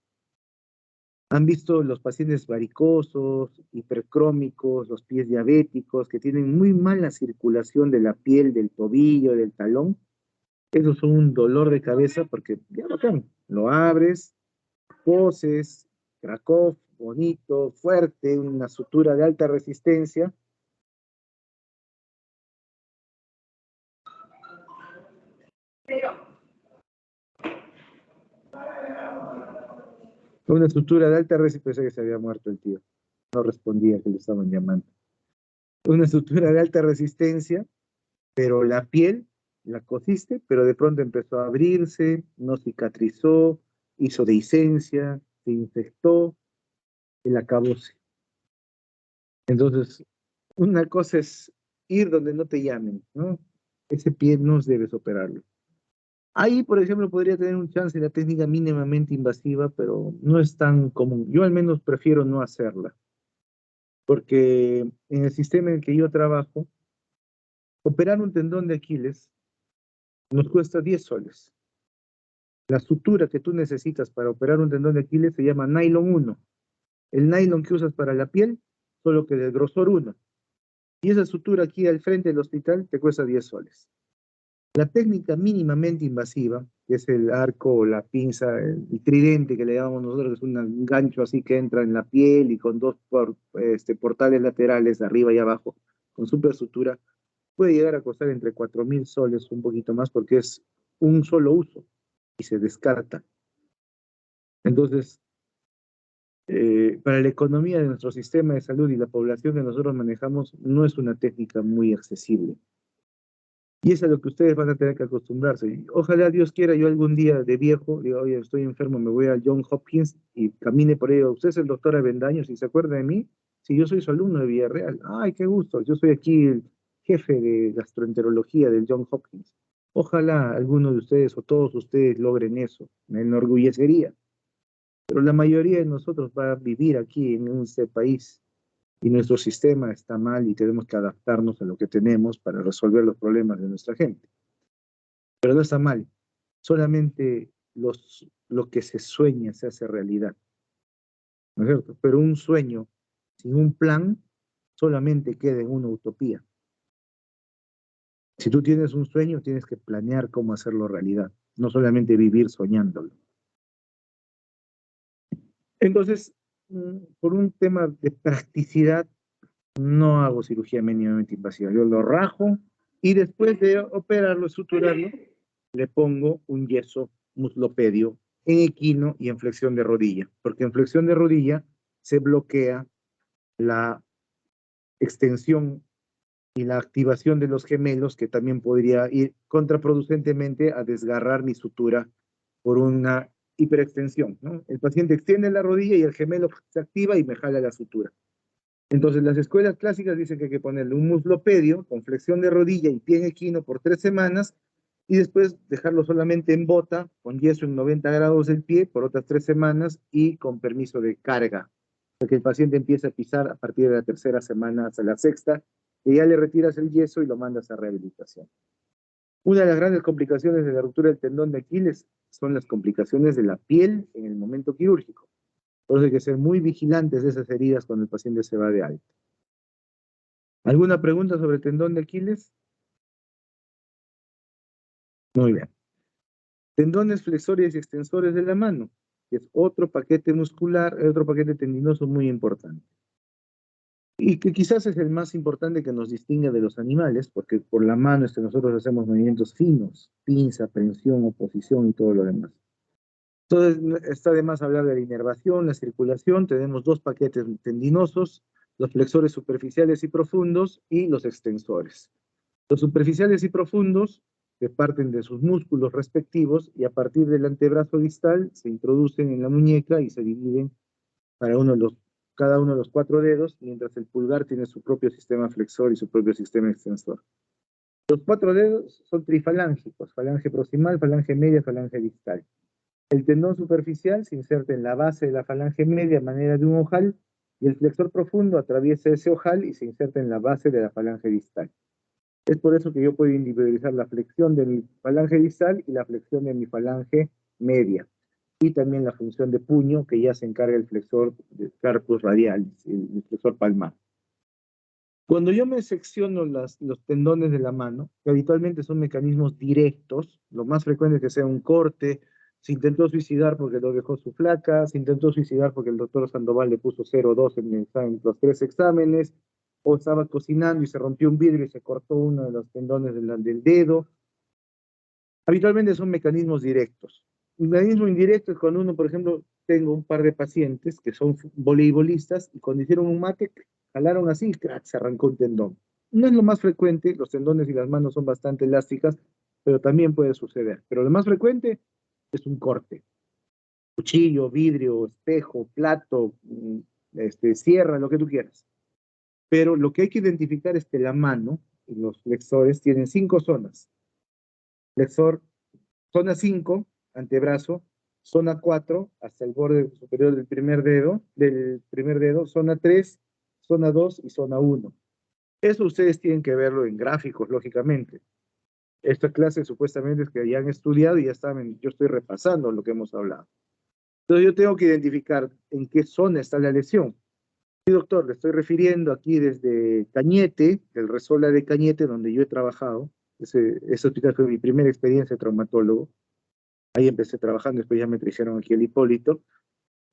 Han visto los pacientes varicosos, hipercrómicos, los pies diabéticos, que tienen muy mala circulación de la piel, del tobillo, del talón. Esos son un dolor de cabeza porque, ya bacán, lo abres, coses, Krakow, bonito, fuerte, una sutura de alta resistencia. Una sutura de alta resistencia, pensé que se había muerto el tío. No respondía que le estaban llamando. Una sutura de alta resistencia, pero la piel la cosiste, pero de pronto empezó a abrirse, no cicatrizó, hizo dehiscencia, se infectó, el acabóse. Entonces, una cosa es ir donde no te llamen, ¿no? Ese pie no debes operarlo. Ahí, por ejemplo, podría tener un chance la técnica mínimamente invasiva, pero no es tan común. Yo al menos prefiero no hacerla, porque en el sistema en el que yo trabajo, operar un tendón de Aquiles nos cuesta 10 soles. La sutura que tú necesitas para operar un tendón de Aquiles se llama nylon 1. El nylon que usas para la piel, solo que del grosor 1. Y esa sutura aquí al frente del hospital te cuesta 10 soles. La técnica mínimamente invasiva, que es el arco o la pinza, el tridente que le llamamos nosotros, que es un gancho así que entra en la piel y con dos portales laterales, arriba y abajo, con super sutura, puede llegar a costar entre 4.000 soles, un poquito más, porque es un solo uso y se descarta. Entonces, para la economía de nuestro sistema de salud y la población que nosotros manejamos, no es una técnica muy accesible. Y eso es a lo que ustedes van a tener que acostumbrarse. Y ojalá Dios quiera yo algún día de viejo, diga, oye, estoy enfermo, me voy a John Hopkins y camine por ello. ¿Usted es el doctor Avendaño? Si se acuerda de mí, si yo soy su alumno de Villarreal. Ay, qué gusto. Yo soy aquí el jefe de gastroenterología del John Hopkins. Ojalá alguno de ustedes o todos ustedes logren eso. Me enorgullecería. Pero la mayoría de nosotros va a vivir aquí en este país y nuestro sistema está mal y tenemos que adaptarnos a lo que tenemos para resolver los problemas de nuestra gente. Pero no está mal, solamente lo que se sueña se hace realidad, ¿no es cierto? Pero un sueño sin un plan solamente queda en una utopía. Si tú tienes un sueño, tienes que planear cómo hacerlo realidad, no solamente vivir soñándolo. Entonces, por un tema de practicidad, no hago cirugía mínimamente invasiva. Yo lo rajo y después de operarlo, suturarlo, le pongo un yeso muslopedio en equino y en flexión de rodilla, porque en flexión de rodilla se bloquea la extensión y la activación de los gemelos, que también podría ir contraproducentemente a desgarrar mi sutura por una hiperextensión, ¿no? El paciente extiende la rodilla y el gemelo se activa y me jala la sutura. Entonces, las escuelas clásicas dicen que hay que ponerle un muslopedio con flexión de rodilla y pie en equino por 3 semanas y después dejarlo solamente en bota, con yeso en 90 grados del pie por otras 3 semanas y con permiso de carga. Para que el paciente empiece a pisar a partir de la 3.ª semana hasta la 6ª, y ya le retiras el yeso y lo mandas a rehabilitación. Una de las grandes complicaciones de la ruptura del tendón de Aquiles son las complicaciones de la piel en el momento quirúrgico. Por eso hay que ser muy vigilantes de esas heridas cuando el paciente se va de alta. ¿Alguna pregunta sobre el tendón de Aquiles? Muy bien. Tendones flexores y extensores de la mano, que es otro paquete muscular, otro paquete tendinoso muy importante. Y que quizás es el más importante que nos distingue de los animales, porque por la mano nosotros hacemos movimientos finos, pinza, prensión, oposición y todo lo demás. Entonces, está de más hablar de la inervación, la circulación. Tenemos dos paquetes tendinosos, los flexores superficiales y profundos y los extensores. Los superficiales y profundos, que parten de sus músculos respectivos y a partir del antebrazo distal se introducen en la muñeca y se dividen para cada uno de los 4 dedos, mientras el pulgar tiene su propio sistema flexor y su propio sistema extensor. Los 4 dedos son trifalángicos, falange proximal, falange media, falange distal. El tendón superficial se inserta en la base de la falange media a manera de un ojal y el flexor profundo atraviesa ese ojal y se inserta en la base de la falange distal. Es por eso que yo puedo individualizar la flexión de mi falange distal y la flexión de mi falange media. Y también la función de puño, que ya se encarga el flexor de carpus radialis, el flexor palmar. Cuando yo me secciono los tendones de la mano, que habitualmente son mecanismos directos, lo más frecuente es que sea un corte, se intentó suicidar porque lo dejó su flaca, se intentó suicidar porque el doctor Sandoval le puso 0,2 en los 3 exámenes, o estaba cocinando y se rompió un vidrio y se cortó uno de los tendones del dedo. Habitualmente son mecanismos directos. Un mecanismo indirecto es cuando uno, por ejemplo, tengo un par de pacientes que son voleibolistas y cuando hicieron un mate, jalaron así y crack, se arrancó un tendón. No es lo más frecuente, los tendones y las manos son bastante elásticas, pero también puede suceder. Pero lo más frecuente es un corte. Cuchillo, vidrio, espejo, plato, sierra, lo que tú quieras. Pero lo que hay que identificar es que la mano y los flexores tienen 5 zonas. Flexor, zona 5, antebrazo, zona 4, hasta el borde superior del primer dedo, zona 3, zona 2 y zona 1. Eso ustedes tienen que verlo en gráficos, lógicamente. Esta clase supuestamente es que ya han estudiado y ya saben, yo estoy repasando lo que hemos hablado. Entonces yo tengo que identificar en qué zona está la lesión. Sí, doctor, le estoy refiriendo aquí desde Cañete, el Resola de Cañete, donde yo he trabajado. Ese hospital fue mi primera experiencia de traumatólogo. Ahí empecé trabajando, después ya me trajeron aquí el Hipólito.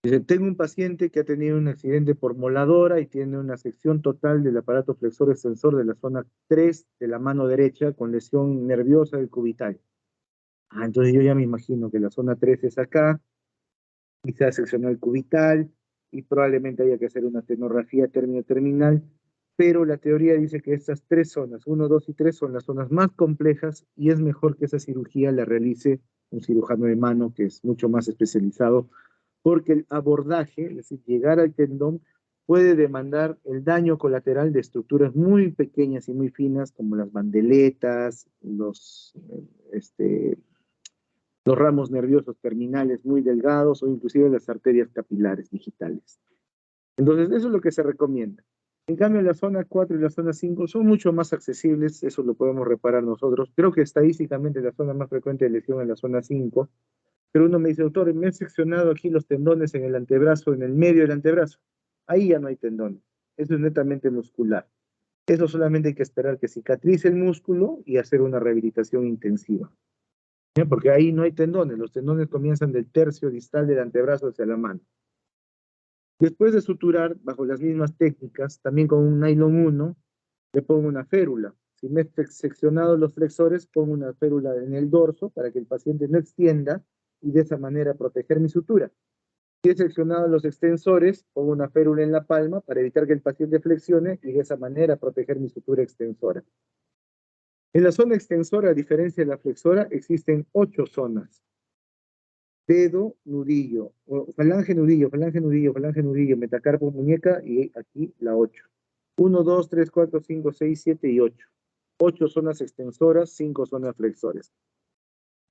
Dice, tengo un paciente que ha tenido un accidente por moladora y tiene una sección total del aparato flexor extensor de la zona 3 de la mano derecha con lesión nerviosa del cubital. Entonces yo ya me imagino que la zona 3 es acá, y se ha seccionado el cubital, y probablemente haya que hacer una tenografía término-terminal, pero la teoría dice que estas 3 zonas, 1, 2 y 3, son las zonas más complejas y es mejor que esa cirugía la realice un cirujano de mano que es mucho más especializado, porque el abordaje, es decir, llegar al tendón, puede demandar el daño colateral de estructuras muy pequeñas y muy finas, como las bandeletas, los ramos nerviosos terminales muy delgados o inclusive las arterias capilares digitales. Entonces, eso es lo que se recomienda. En cambio, la zona 4 y la zona 5 son mucho más accesibles, eso lo podemos reparar nosotros. Creo que estadísticamente la zona más frecuente de lesión es la zona 5, pero uno me dice, doctor, me he seccionado aquí los tendones en el antebrazo, en el medio del antebrazo. Ahí ya no hay tendones, eso es netamente muscular. Eso solamente hay que esperar que cicatrice el músculo y hacer una rehabilitación intensiva. Porque ahí no hay tendones, los tendones comienzan del tercio distal del antebrazo hacia la mano. Después de suturar, bajo las mismas técnicas, también con un nylon 1, le pongo una férula. Si me he seccionado los flexores, pongo una férula en el dorso para que el paciente no extienda y de esa manera proteger mi sutura. Si he seccionado los extensores, pongo una férula en la palma para evitar que el paciente flexione y de esa manera proteger mi sutura extensora. En la zona extensora, a diferencia de la flexora, existen 8 zonas. Dedo, nudillo, falange, nudillo, falange, nudillo, falange, nudillo, metacarpo, muñeca, y aquí la 8. 1, 2, 3, 4, 5, 6, 7 y 8. 8 zonas extensoras, 5 zonas flexores.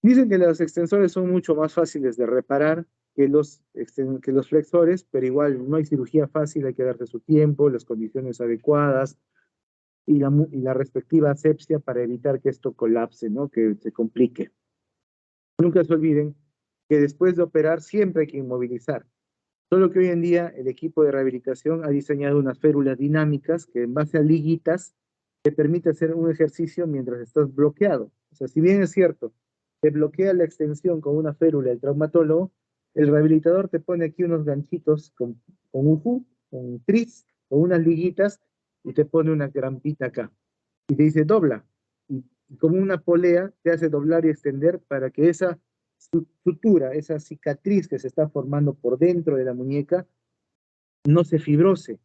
Dicen que las extensores son mucho más fáciles de reparar que los flexores, pero igual no hay cirugía fácil, hay que darse su tiempo, las condiciones adecuadas. y la respectiva asepsia para evitar que esto colapse, ¿no? Que se complique. Nunca se olviden que después de operar siempre hay que inmovilizar. Solo que hoy en día el equipo de rehabilitación ha diseñado unas férulas dinámicas que en base a liguitas te permite hacer un ejercicio mientras estás bloqueado. O sea, si bien es cierto, te bloquea la extensión con una férula el traumatólogo, el rehabilitador te pone aquí unos ganchitos con UFU, con tris, con unas liguitas, y te pone una grampita acá. Y te dice dobla. Y como una polea te hace doblar y extender para que esa sutura, esa cicatriz que se está formando por dentro de la muñeca, no se fibrose.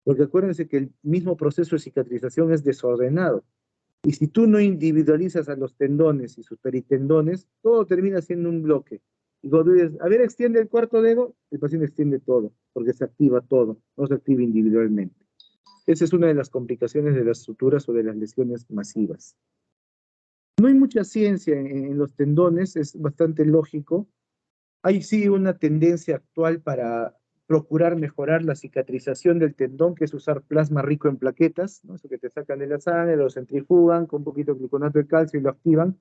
Porque acuérdense que el mismo proceso de cicatrización es desordenado. Y si tú no individualizas a los tendones y sus peritendones, todo termina siendo un bloque. Y cuando dices, a ver, extiende el cuarto dedo, el paciente extiende todo, porque se activa todo, no se activa individualmente. Esa es una de las complicaciones de las suturas o de las lesiones masivas. No hay mucha ciencia en los tendones, es bastante lógico. Hay sí una tendencia actual para procurar mejorar la cicatrización del tendón, que es usar plasma rico en plaquetas, ¿no? Eso que te sacan de la sangre, lo centrifugan con un poquito de gliconato de calcio y lo activan,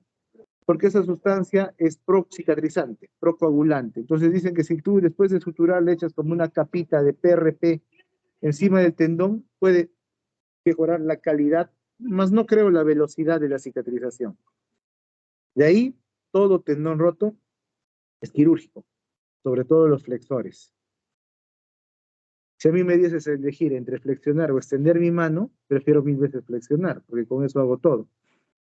porque esa sustancia es pro-cicatrizante, procoagulante. Entonces dicen que si tú después de suturar le echas como una capita de PRP encima del tendón, puede mejorar la calidad, más no creo la velocidad de la cicatrización. De ahí, todo tendón roto es quirúrgico, sobre todo los flexores. Si a mí me dieses a elegir entre flexionar o extender mi mano, prefiero 1000 veces flexionar, porque con eso hago todo.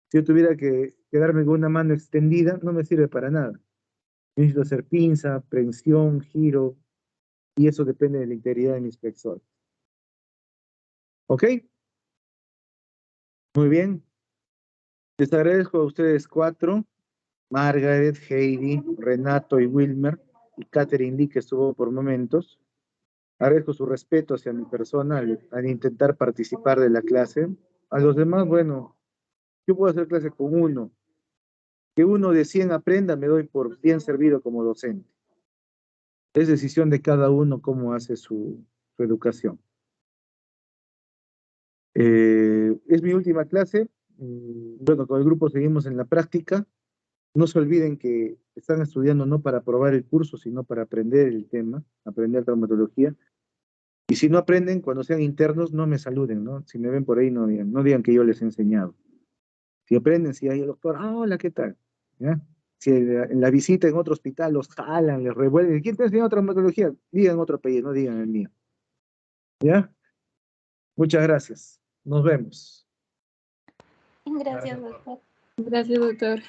Si yo tuviera que quedarme con una mano extendida, no me sirve para nada. Necesito hacer pinza, prensión, giro, y eso depende de la integridad de mis flexores. ¿Ok? Muy bien. Les agradezco a ustedes 4, Margaret, Heidi, Renato y Wilmer, y Catherine Lee, que estuvo por momentos. Agradezco su respeto hacia mi persona al intentar participar de la clase. A los demás, bueno, yo puedo hacer clase con uno. Que uno de 100 aprenda, me doy por bien servido como docente. Es decisión de cada uno cómo hace su educación. Es mi última clase. Bueno, con el grupo seguimos en la práctica. No se olviden que están estudiando no para aprobar el curso, sino para aprender el tema, aprender traumatología. Y si no aprenden, cuando sean internos, no me saluden, ¿no? Si me ven por ahí, no digan que yo les he enseñado. Si aprenden, si hay el doctor, hola, ¿qué tal? ¿Ya? Si en la visita en otro hospital los jalan, les revuelven, ¿quién te ha enseñado traumatología? Digan otro apellido, no digan el mío. ¿Ya? Muchas gracias. Nos vemos. Gracias, doctor. Gracias, doctor.